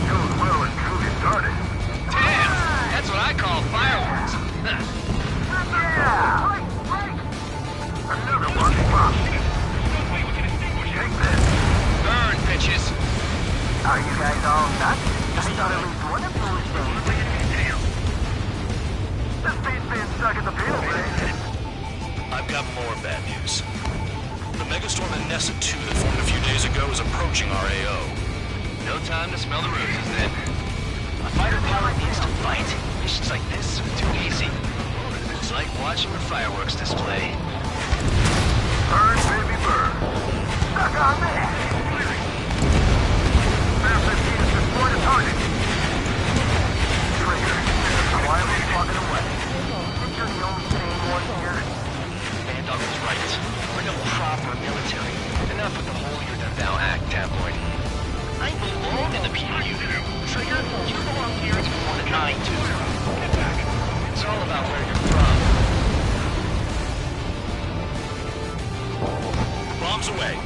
You well and truly started. Damn! That's what I call fireworks. Yeah! Another one popped. Take this. Burn, bitches. Are you guys all nuts? I thought at least one of you was dead. This beat's being stuck at the field, right? I've got more bad news. The megastorm in Nessa 2 that formed a few days ago is approaching our AO. No time to smell the roses, then. A fighter pilot needs to fight. Missions like this are too easy. It's like watching the fireworks display. Burn, baby, burn. Stuck on that. Massive heat is destroyed a target. Trigger. Quietly plugging away. You're the only sane one here. Bandog was right. We're no proper military. Enough with the holier-than-thou act, tabloid. I belong in the PU. Trigger, you belong here as more than I do. Get back. It's all about where you're from. Bombs away.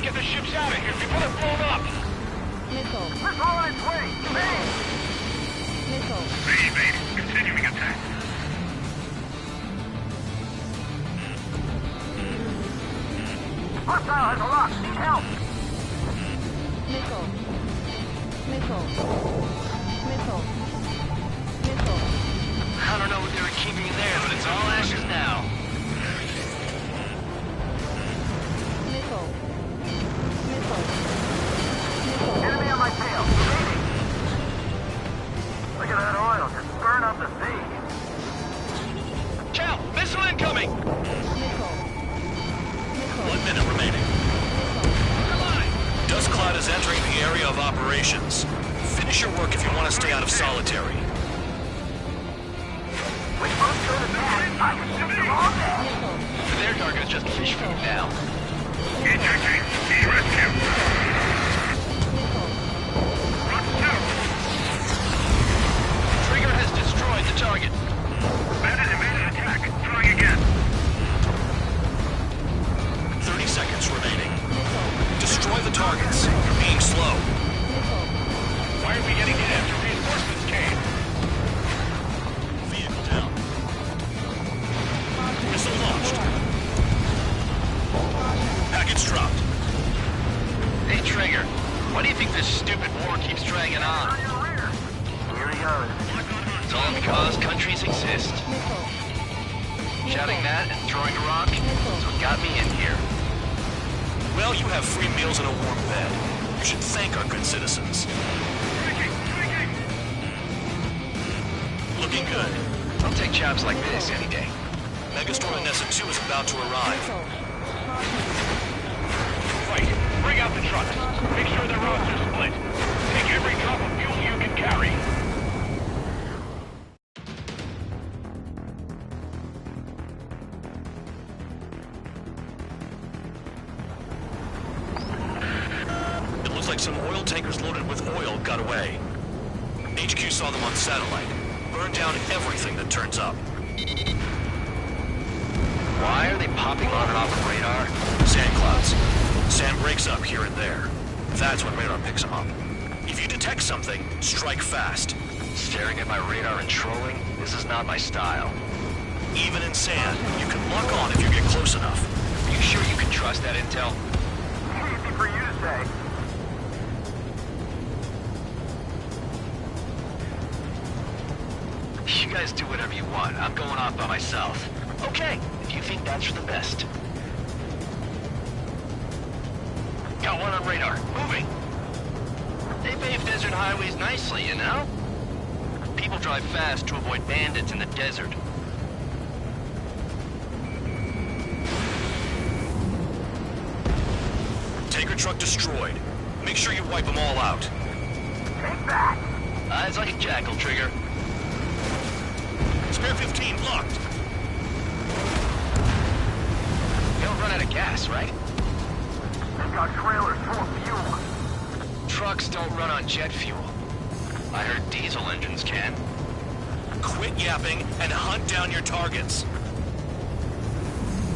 get the ships out of here before they're blown up! Missile. Missile on its way! Maine! Missile. Continuing attack. Hostile has a lock! Need help! Missile. Missile. Missile. Missile. I don't know what they were keeping there, but it's all ashes now. Missile. Missile. Missile. Enemy on my tail! Leading! Look at that oil just burn up the sea! Cal, missile incoming! Missile. 1 minute remaining. Dust Cloud is entering the area of operations. Finish your work if you want to stay out of solitary. We both go to bed! I can shoot them all day! Their target is just fish food now. Ejecting. Rescue. Trigger has destroyed the target. Bandit evaded attack. Trying again. 30 seconds remaining. Destroy the targets. You're being slow. Why are we getting hit after reinforcements came? Vehicle down. Missile launched. Package dropped. Hey, Trigger. Why do you think this stupid war keeps dragging on? Here he goes. It's all because countries exist. Shouting that and throwing a rock is what got me in here. Well, you have free meals and a warm bed. You should thank our good citizens. Looking good. I'll take jobs like this any day. Megastorm Nessa 2 is about to arrive. Right. Bring out the trucks. Make sure their roads are split. Take every drop of fuel you can carry. It looks like some oil tankers loaded with oil got away. HQ saw them on satellite. Burn down everything that turns up. Why are they popping on and off the radar? Sand clouds. Sand breaks up here and there. That's when radar picks them up. If you detect something, strike fast. Staring at my radar and trolling? This is not my style. Even in sand, you can lock on if you get close enough. Are you sure you can trust that intel? Easy for you to say. You guys do whatever you want. I'm going off by myself. Okay, if you think that's for the best. Got one on radar. Moving. They pave desert highways nicely, you know? People drive fast to avoid bandits in the desert. Tanker truck destroyed. Make sure you wipe them all out. Take that! Eyes like a jackal, Trigger. Spare 15 locked. You don't run out of gas, right? They've got trailers full of fuel. Trucks don't run on jet fuel. I heard diesel engines can. Quit yapping and hunt down your targets.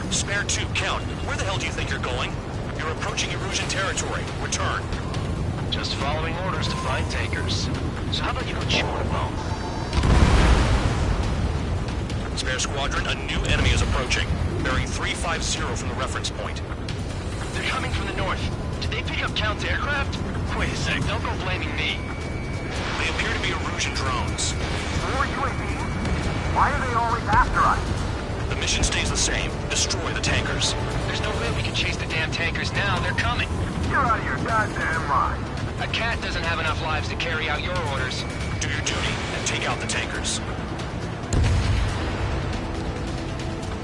Spare 2, count. Where the hell do you think you're going? You're approaching Erusian territory. Return. Just following orders to find tankers. So how about you go chew on a bone? Spare squadron, a new enemy is approaching. Bearing 350 from the reference point. They're coming from the north. Did they pick up Count's aircraft? Wait a sec, don't go blaming me. They appear to be Erusian drones. More UAVs? Why are they always after us? The mission stays the same. Destroy the tankers. There's no way we can chase the damn tankers now. They're coming. You're out of your goddamn mind. A cat doesn't have enough lives to carry out your orders. Do your duty and take out the tankers.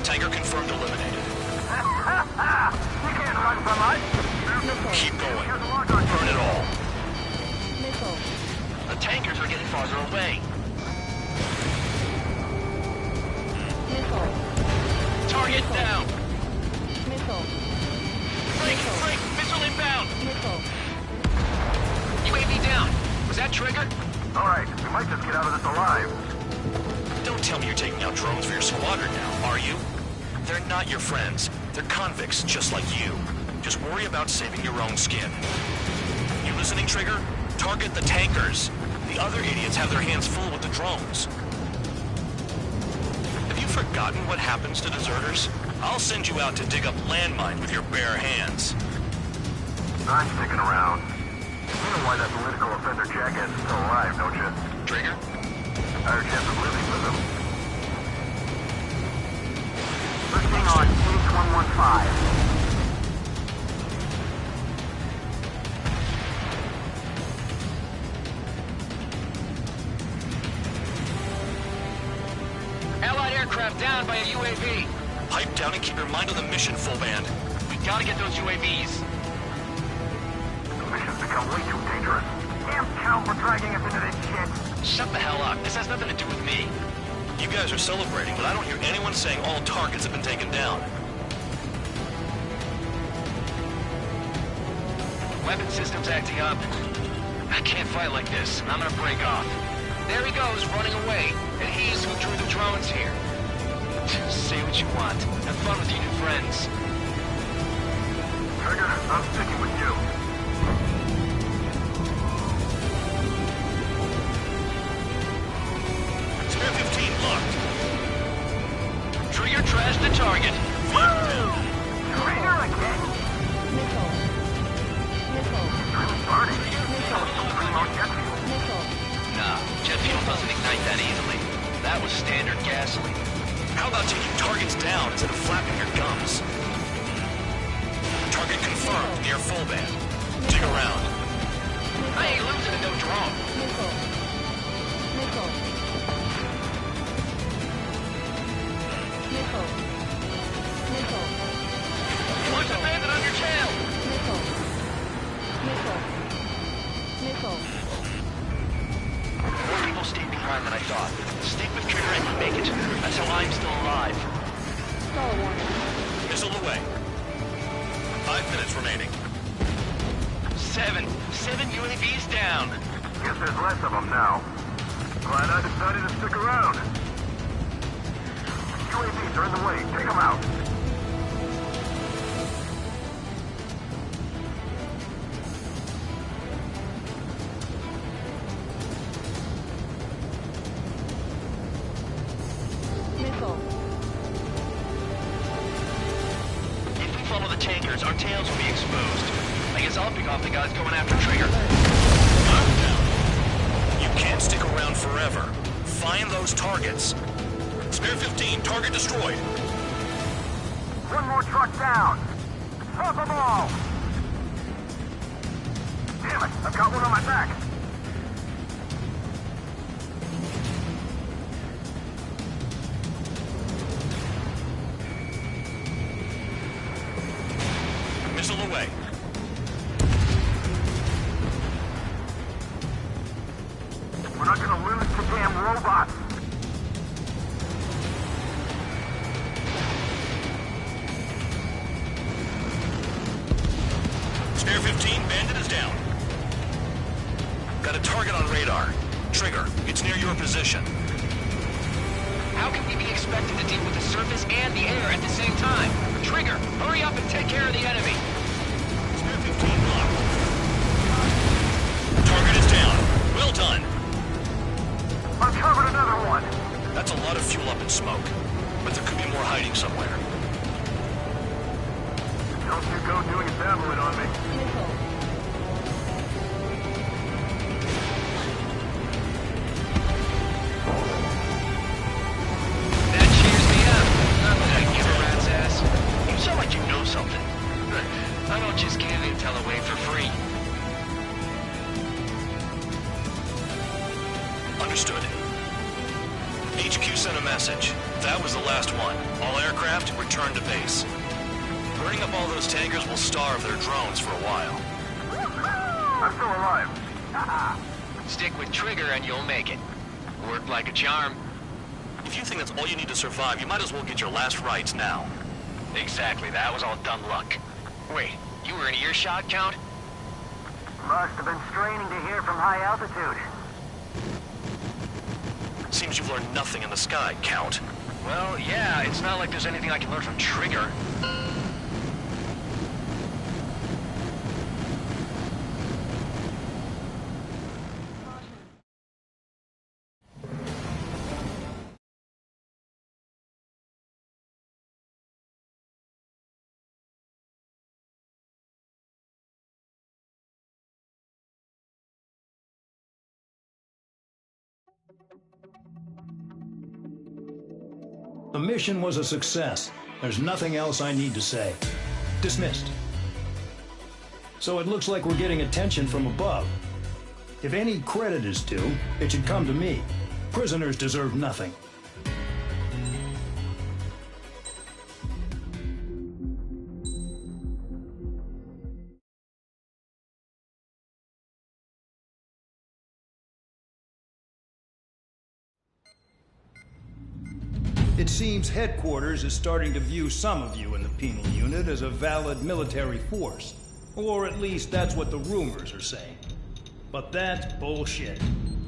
Tanker confirmed eliminated. You can't run from us. Keep going. Burn it all. Missile. The tankers are getting farther away. Missile. Target down. Missile. Break, missile inbound. Missile. UAV down. Was that Trigger? Alright, we might just get out of this alive. Don't tell me you're taking out drones for your squadron now, are you? They're not your friends. They're convicts just like you. Just worry about saving your own skin. You listening, Trigger? Target the tankers. The other idiots have their hands full with the drones. Have you forgotten what happens to deserters? I'll send you out to dig up landmines with your bare hands. I'm sticking around. You know why that political offender jackass is still alive, don't you? Trigger? Higher chance of living with him. Listening on page 115. Allied aircraft down by a UAV. Pipe down and keep your mind on the mission, full band. We gotta get those UAVs. The mission's become way too dangerous. Damn count for dragging us into this shit. Shut the hell up. This has nothing to do with me. You guys are celebrating, but I don't hear anyone saying all targets have been taken down. Weapon system's acting up. I can't fight like this. I'm gonna break off. There he goes, running away. And he's who drew the drones here. Say what you want. Have fun with your new friends. Trigger, I'm sticking with you. Spare 15 locked. Trigger trashed the target. Trigger again? Missile. Missile. Really burning. Missile. Jet fuel. Missile. Nah, jet fuel doesn't ignite that easily. That was standard gasoline. How about taking targets down instead of flapping your gums? Target confirmed near full band. Dig around. I ain't losing to no drone. Missile. Missile. Missile. Missile. Watch the bandit on your tail. Missile. Missile. Missile. More people stayed behind than I thought. Stick with Trigger and you make it. That's how I'm still alive. Stall warning. Missile away. 5 minutes remaining. 7 UAVs down. Guess there's less of them now. Glad I decided to stick around. UAVs are in the way. Take them out. Missile. If we follow the tankers, our tails will be exposed. I guess I'll pick off the guys going after Trigger. You can't stick around forever. Find those targets. Spare 15, target destroyed. One more truck down. Stop them all. Damn it, I've got one on my back. Missile away. We're not gonna lose to damn robots. Spare 15, bandit is down. Got a target on radar. Trigger, it's near your position. How can we be expected to deal with the surface and the air at the same time? Trigger, hurry up and take care of the enemy. Spare 15 locked. Target is down. Well done. Uncovered another one. That's a lot of fuel up in smoke. But there could be more hiding somewhere. Don't you go doing a tabloid on me. Missile. That cheers me up. Not that I give a rat's ass. You sound like you know something. I don't just give intel away for free. Understood. HQ sent a message. That was the last one. All aircraft, return to base. Burning up all those tankers will starve their drones for a while. I'm still alive. Stick with Trigger and you'll make it. Worked like a charm. If you think that's all you need to survive, you might as well get your last rites now. Exactly, that was all dumb luck. Wait, you were in earshot, Count? Must have been straining to hear from high altitude. Seems you've learned nothing in the sky, Count. Well, yeah, it's not like there's anything I can learn from Trigger. The mission was a success. There's nothing else I need to say. Dismissed. So it looks like we're getting attention from above. If any credit is due, it should come to me. Prisoners deserve nothing. It seems headquarters is starting to view some of you in the penal unit as a valid military force. Or at least that's what the rumors are saying. But that's bullshit.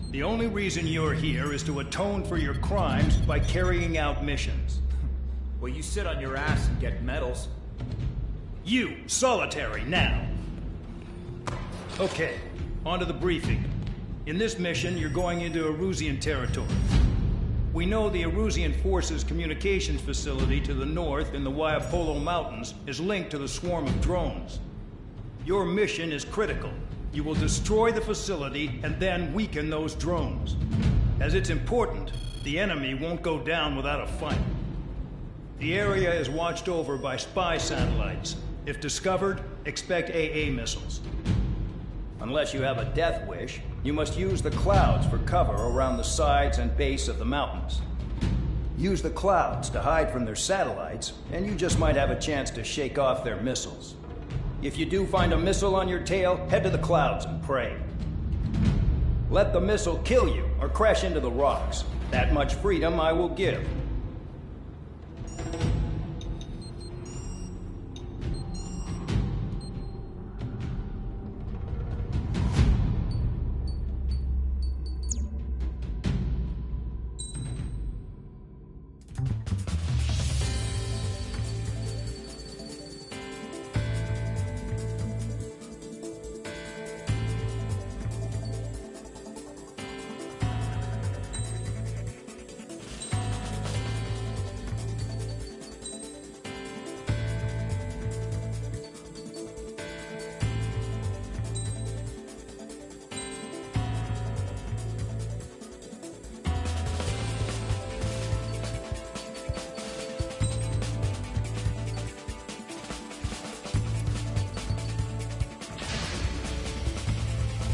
The only reason you're here is to atone for your crimes by carrying out missions. Well, you sit on your ass and get medals. You, solitary, now. Okay, on to the briefing. In this mission, you're going into Erusian territory. We know the Erusian Forces communications facility to the north in the Waiapolo Mountains is linked to the swarm of drones. Your mission is critical. You will destroy the facility and then weaken those drones. As it's important, the enemy won't go down without a fight. The area is watched over by spy satellites. If discovered, expect AA missiles. Unless you have a death wish, you must use the clouds for cover around the sides and base of the mountains. Use the clouds to hide from their satellites, and you just might have a chance to shake off their missiles. If you do find a missile on your tail, head to the clouds and pray. Let the missile kill you or crash into the rocks. That much freedom I will give.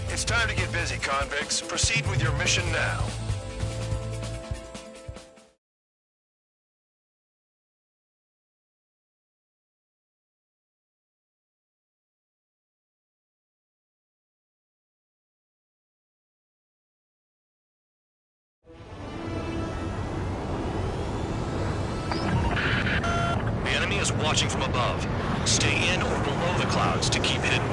It's time to get busy, convicts. Proceed with your mission now. The enemy is watching from above. Stay in or below the clouds to keep hidden.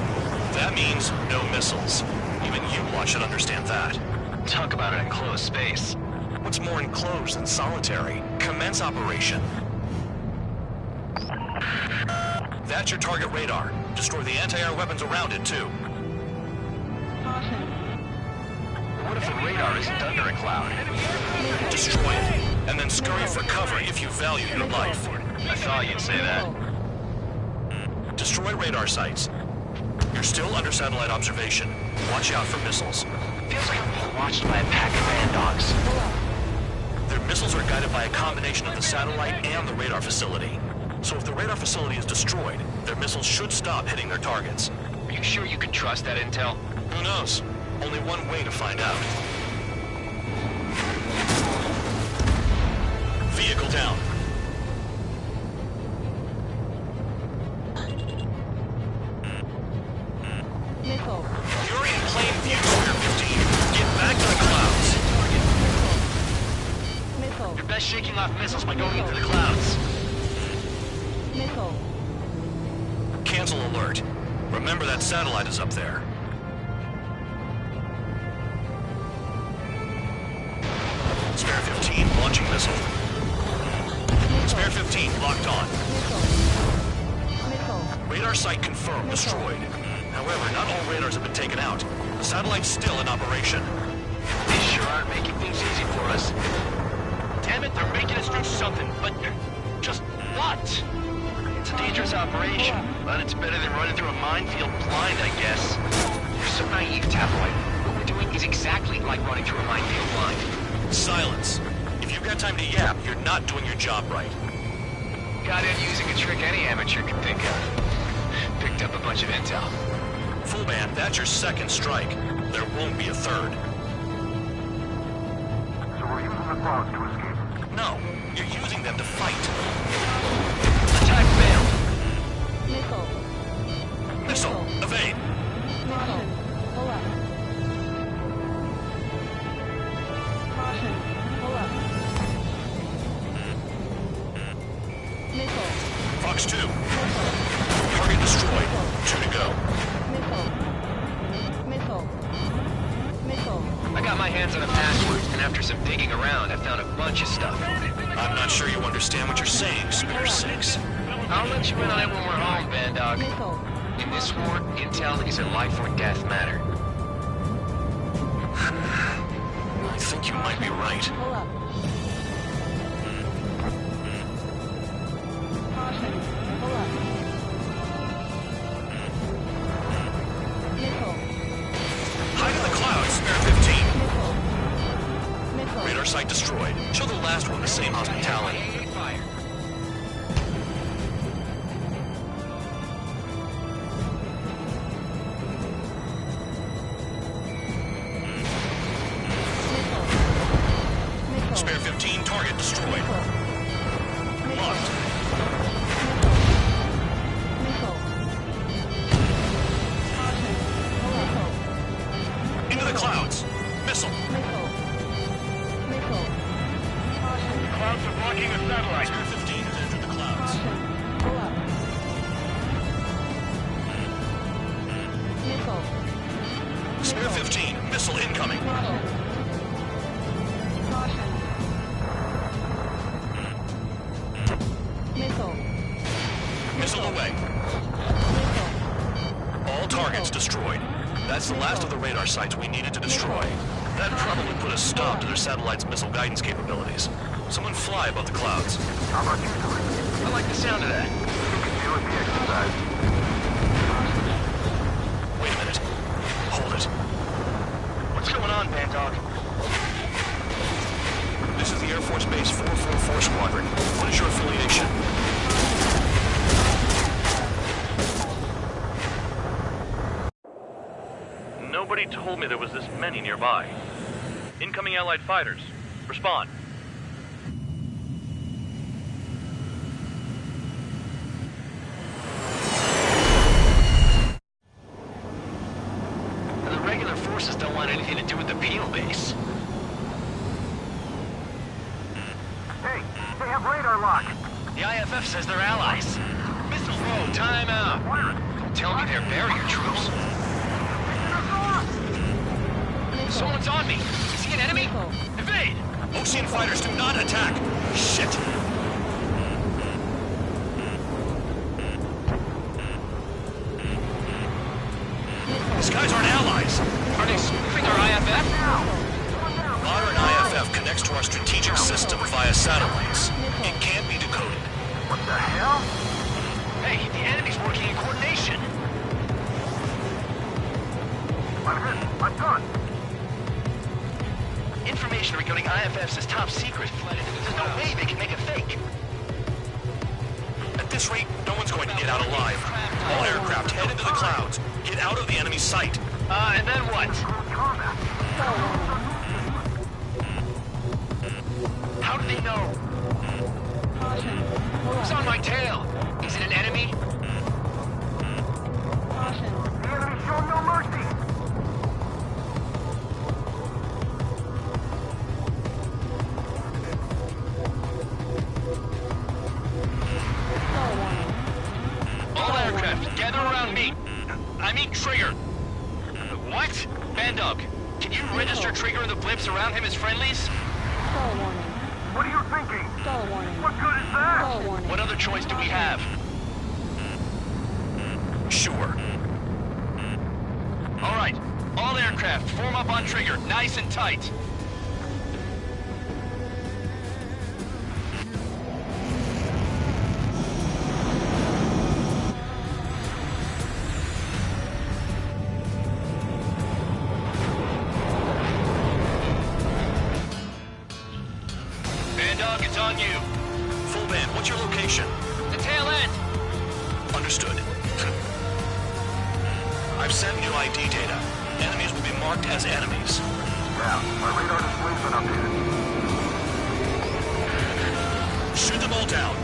That means no missiles. Even you should understand that. Talk about an enclosed space. What's more enclosed than solitary? Commence operation. That's your target radar. Destroy the anti-air weapons around it, too. What if the radar isn't under a cloud? Destroy it, and then scurry for cover if you value your life. I thought you'd say that. Destroy radar sites. You're still under satellite observation. Watch out for missiles. Feels like I'm being watched by a pack of band dogs. Their missiles are guided by a combination of the satellite and the radar facility. So if the radar facility is destroyed, their missiles should stop hitting their targets. Are you sure you can trust that intel? Who knows? Only one way to find out. Vehicle down. Missile. You're in plain view, Square 15. Get back to the clouds. Missile. You're best shaking off missiles by going into the clouds. Missile. Cancel alert. Remember that satellite is up there. Spare 15 launching missile. Spare 15 locked on. Missile. Radar site confirmed destroyed. However, not all radars have been taken out. The satellite's still in operation. They sure aren't making things easy for us. Damn it, they're making us do something, but just what? It's a dangerous operation, but it's better than running through a minefield blind, I guess. You're so naive, Tabloid. What we're doing is exactly like running through a minefield blind. Silence. If you've got time to yap, you're not doing your job right. Got in using a trick any amateur can think of. Picked up a bunch of intel. Full band, that's your second strike. There won't be a third. So we're using the clouds to escape? No, you're using them to fight. Attack failed. Missile, evade. Pull up. Caution, pull up. Missile. Fox 2. Target destroyed. 2 to go. Missile. I got my hands on a password, and after some digging around, I found a bunch of stuff. I'm not sure you understand what you're saying, Spare 6. I'll let you in on it when we're home, Bandog. In this war, intel is a life or death matter. I think you might be right. Pull up. Caution, pull up. Missile. Hide in the clouds, Spare 15. Missile. Radar site destroyed. Show the last one the same hospitality. Spare 15, target destroyed. Locked. Into the clouds. Missile. Clouds are blocking the satellite. Spare 15 has entered the clouds. Spare 15, missile incoming. Missile away. All targets destroyed. That's the last of the radar sites we needed to destroy. That probably put a stop to their satellite's missile guidance capabilities. Someone fly above the clouds. How about you do it? I like the sound of that. You can deal with the exercise. Wait a minute. Hold it. What's going on, Bandog? This is the Air Force Base 444 Squadron. What is your affiliation? Nobody told me there was this many nearby. Incoming Allied fighters. Respond. The regular forces don't want anything to do with the Peel base. Hey, they have radar lock. The IFF says they're allies. Missile row, time out. Don't tell me they're barrier troops. Someone's on me. Is he an enemy? Evade! Ocean fighters do not attack! Shit! These guys aren't allies! Are they spoofing our IFF? Modern IFF connects to our strategic system via satellites. It can't be decoded. What the hell? Hey, the enemy's working in coordination. I'm hit. I'm done. Information regarding IFF says top secret flooded. There's no way they can make a fake. At this rate, no one's going to get out alive. All aircraft head into the clouds. Get out of the enemy sight. And then what? How do they know? Who's on my tail? Is it an enemy? The enemy showed no mercy. All aircraft, gather around me. I mean Trigger. What? Bandog, can you register Trigger and the blips around him as friendlies? What are you thinking? What good is that? What other choice do we have? Sure. All right, all aircraft, form up on Trigger, nice and tight. on you. Full band, what's your location? The tail end. Understood. I've sent new ID data. Enemies will be marked as enemies. Yeah, my radar display's been updated. Shoot them all down.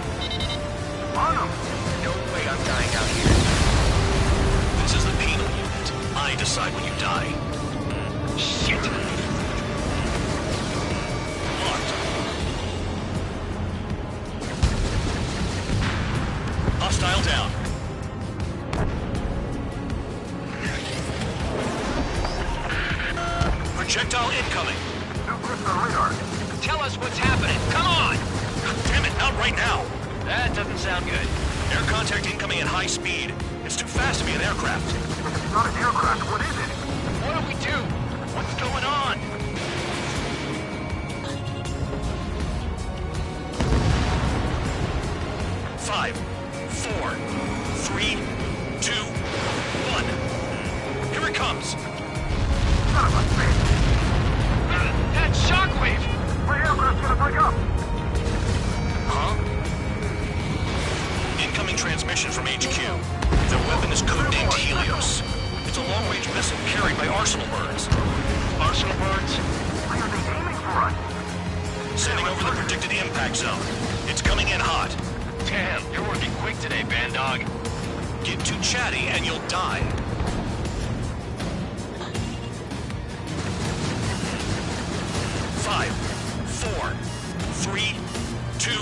On them! No way I'm dying out here. This is the penal unit. I decide when you die. Shit! Locked. Hostile down. Projectile incoming. New clips on radar. Tell us what's happening. Come on! Damn it, not right now. That doesn't sound good. Air contact incoming at high speed. It's too fast to be an aircraft. If it's not an aircraft, what is it? What do we do? What's going on? Five, four, three, two, one. Here it comes. Son of a bitch! That shockwave! My aircraft's gonna break up! Huh? Incoming transmission from HQ. Their weapon is codenamed Helios. It's a long-range missile carried by Arsenal birds. Arsenal birds? Why are they aiming for us? Sending over the predicted impact zone. It's coming in hot. Damn, you're working quick today, Bandog. Get too chatty and you'll die. Five, four, three, two,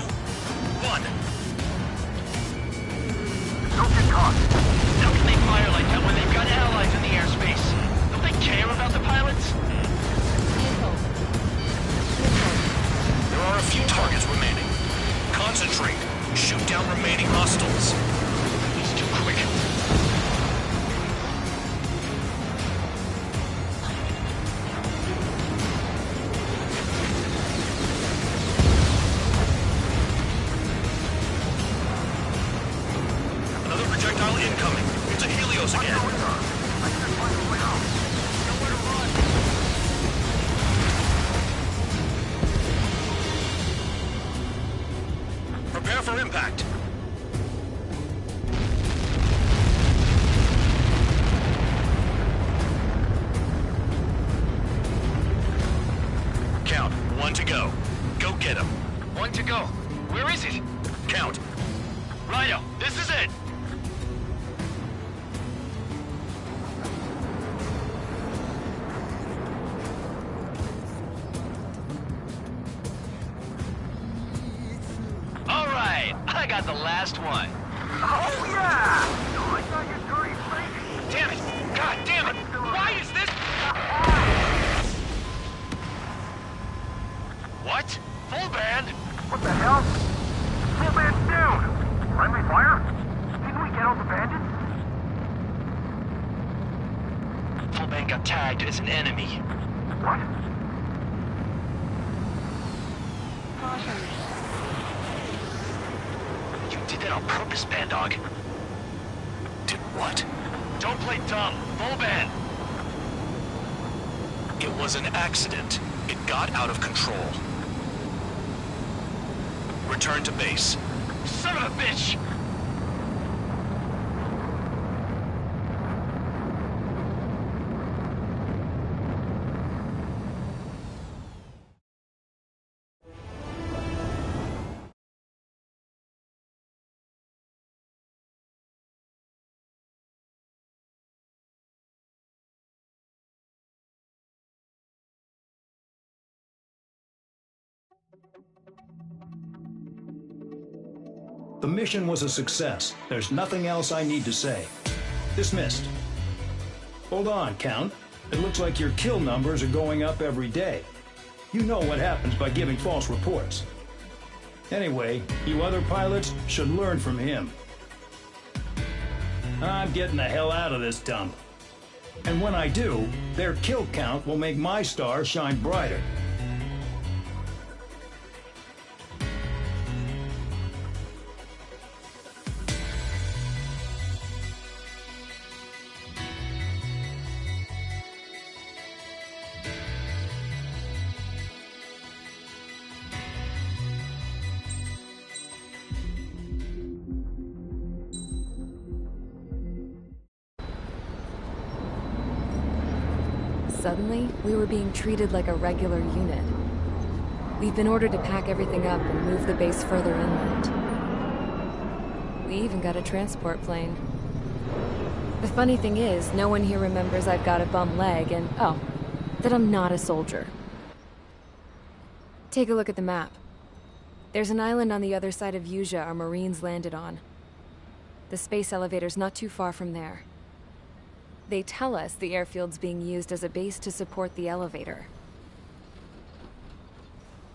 one. Don't get caught. How can they fire like that when they've got allies in the airspace? Don't they care about the pilots? There are a few targets remaining. Concentrate. Shoot down remaining hostiles. He's too quick. Another projectile incoming. It's a Helios again. I can't find a way out. Nowhere to run. Prepare for impact. Count. One to go. Go get him. One to go. Where is it? Count. Rhino, this is it! Alright, I got the last one. Oh, yeah! Oh, I got your dirty face. Damn it! God damn it! Why is this? What? Full band? What the hell? Full band's down! Friendly fire? Didn't we get all the bandits? Full band got tagged as an enemy. What? You did that on purpose, Bandog. Did what? Don't play dumb. Full band. It was an accident. It got out of control. Return to base. Son of a bitch! The mission was a success. There's nothing else I need to say. Dismissed. Hold on, Count. It looks like your kill numbers are going up every day. You know what happens by giving false reports. Anyway, you other pilots should learn from him. I'm getting the hell out of this dump. And when I do, their kill count will make my star shine brighter. Suddenly, we were being treated like a regular unit. We've been ordered to pack everything up and move the base further inland. We even got a transport plane. The funny thing is, no one here remembers I've got a bum leg and, oh, that I'm not a soldier. Take a look at the map. There's an island on the other side of Usea our Marines landed on. The space elevator's not too far from there. They tell us the airfield's being used as a base to support the elevator.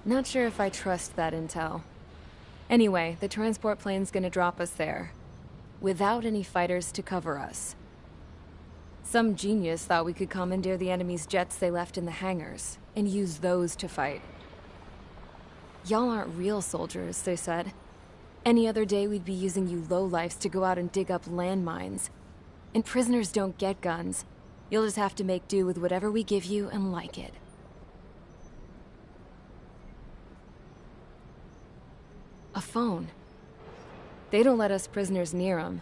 Not sure if I trust that intel. Anyway, the transport plane's gonna drop us there, without any fighters to cover us. Some genius thought we could commandeer the enemy's jets they left in the hangars, and use those to fight. Y'all aren't real soldiers, they said. Any other day we'd be using you lowlifes to go out and dig up landmines. And prisoners don't get guns. You'll just have to make do with whatever we give you and like it. A phone. They don't let us prisoners near them.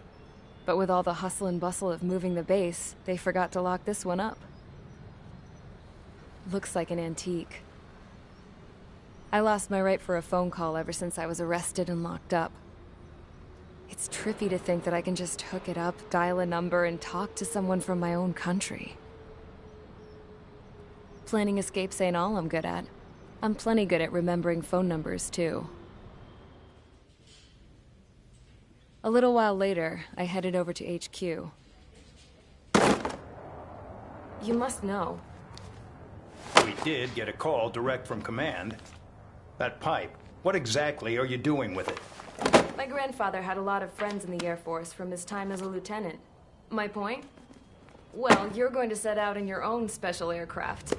But with all the hustle and bustle of moving the base, they forgot to lock this one up. Looks like an antique. I lost my right for a phone call ever since I was arrested and locked up. It's trippy to think that I can just hook it up, dial a number, and talk to someone from my own country. Planning escapes ain't all I'm good at. I'm plenty good at remembering phone numbers, too. A little while later, I headed over to HQ. You must know. We did get a call direct from command. That pipe, what exactly are you doing with it? My grandfather had a lot of friends in the Air Force from his time as a lieutenant. My point? Well, you're going to set out in your own special aircraft.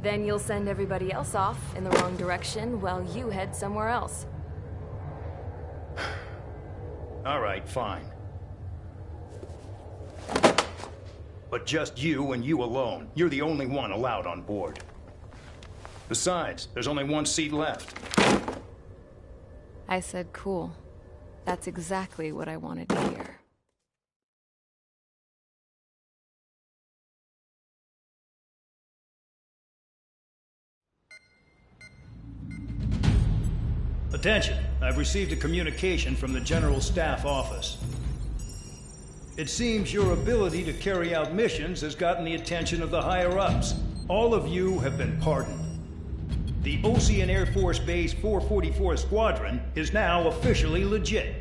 Then you'll send everybody else off in the wrong direction while you head somewhere else. All right, fine. But just you and you alone. You're the only one allowed on board. Besides, there's only one seat left. I said cool. That's exactly what I wanted to hear. Attention, I've received a communication from the General Staff Office. It seems your ability to carry out missions has gotten the attention of the higher-ups. All of you have been pardoned. The Osean Air Force Base 444 Squadron is now officially legit.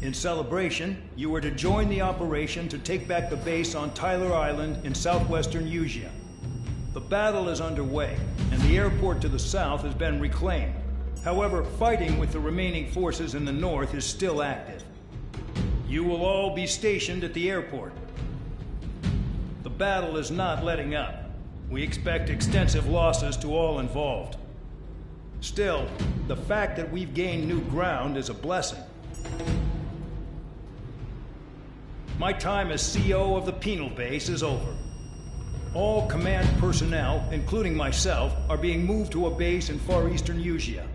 In celebration, you are to join the operation to take back the base on Tyler Island in southwestern Usea. The battle is underway, and the airport to the south has been reclaimed. However, fighting with the remaining forces in the north is still active. You will all be stationed at the airport. The battle is not letting up. We expect extensive losses to all involved. Still, the fact that we've gained new ground is a blessing. My time as CO of the penal base is over. All command personnel, including myself, are being moved to a base in far eastern Usea.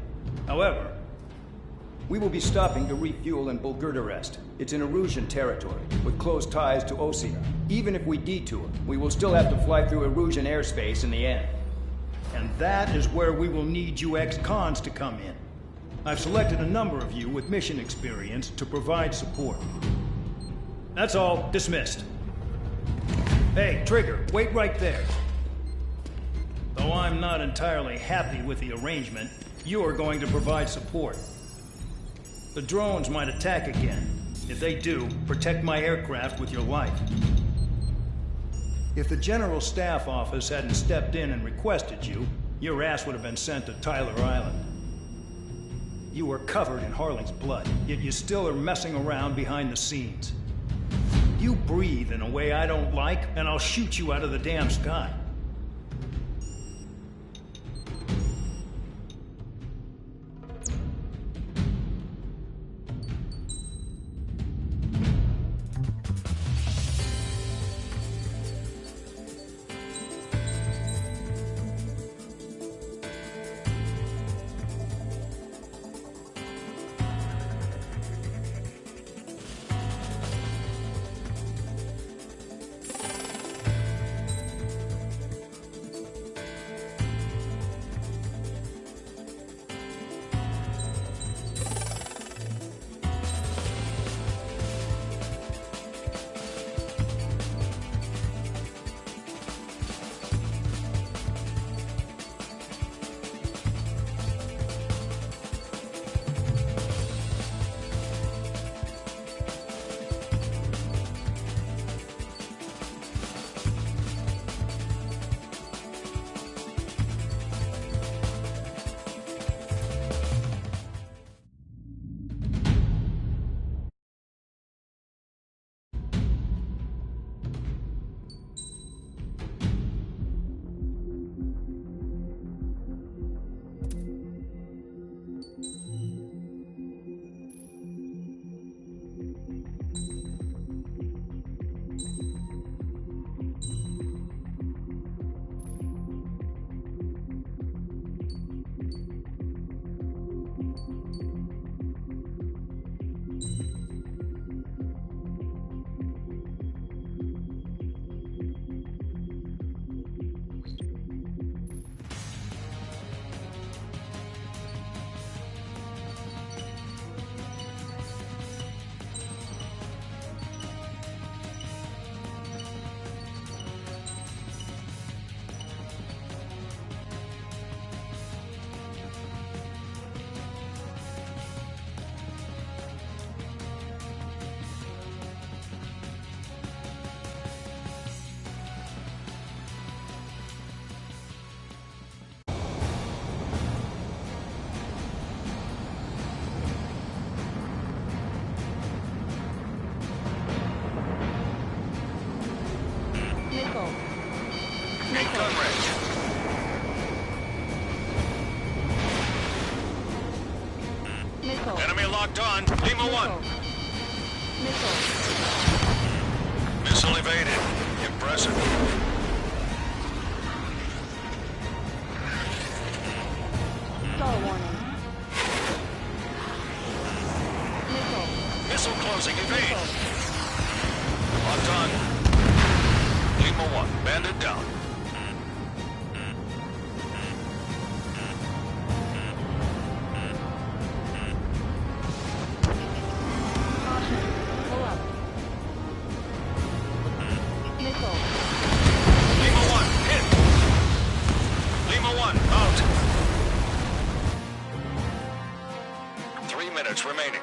However, we will be stopping to refuel in Bulgurdarest. It's in Erusian territory, with close ties to Osea. Even if we detour, we will still have to fly through Erusian airspace in the end. And that is where we will need you ex-cons to come in. I've selected a number of you with mission experience to provide support. That's all. Dismissed. Hey, Trigger, wait right there. Though I'm not entirely happy with the arrangement, you are going to provide support. The drones might attack again. If they do, protect my aircraft with your life. If the General Staff Office hadn't stepped in and requested you, your ass would have been sent to Tyler Island. You were covered in Harling's blood, yet you still are messing around behind the scenes. You breathe in a way I don't like, and I'll shoot you out of the damn sky. gun range. Missile. Enemy locked on. Lima 1. Missile. Missile evaded. Impressive. Stall warning. Missile. Missile closing. Evade. Locked on. Lima 1. Bandit down. Caution. Pull up. Missile. Lima 1. Hit. Lima 1. Out. 3 minutes remaining.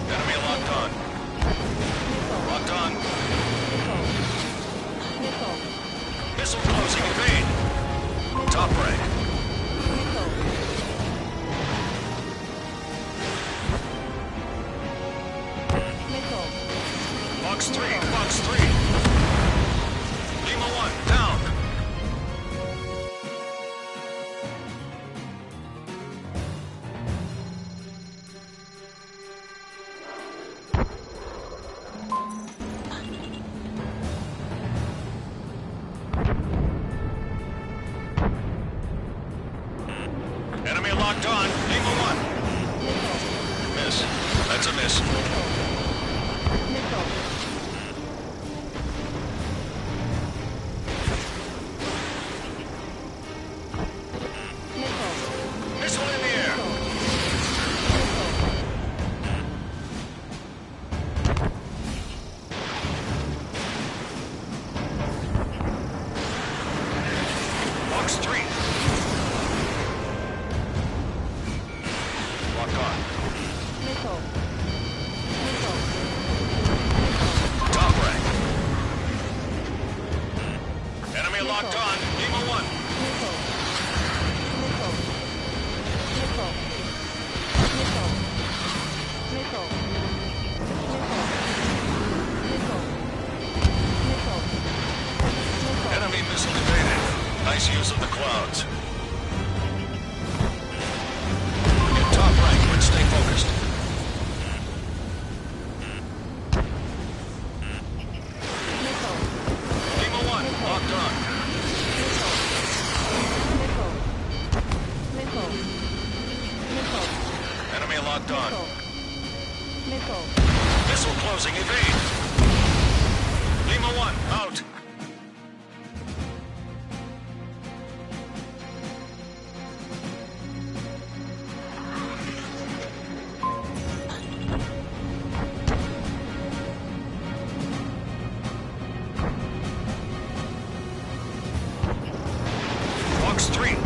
Enemy locked on. Locked on. Missile. Missile closing. Evade. Top rank. Missile. Missile. Box 3. Box 3. Lima 1. Down. Enemy locked on. Lima 1. Miss. That's a miss. Missile. Missile. Missile in the air. Box 3. Locked on. Missile. Missile. Top rank. Enemy locked on. Lima 1. Missile. Missile. Missile. Missile. Missile. Missile. Missile. Missile. Enemy missile evaded. Nice use of the clouds. In top rank, but stay focused. Missile. Lima 1. Locked on. Missile. Missile. Missile. Enemy locked on. Missile. Missile closing. Evade. Lima 1. Out. Box 3.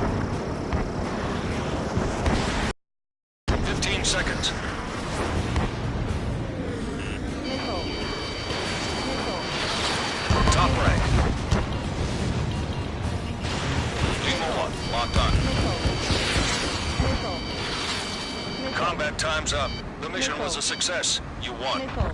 15 seconds. Missile. Missile. Top rank. Lima 1. Locked on. Missile. Missile. Combat time's up. The mission was a success. You won. Missile.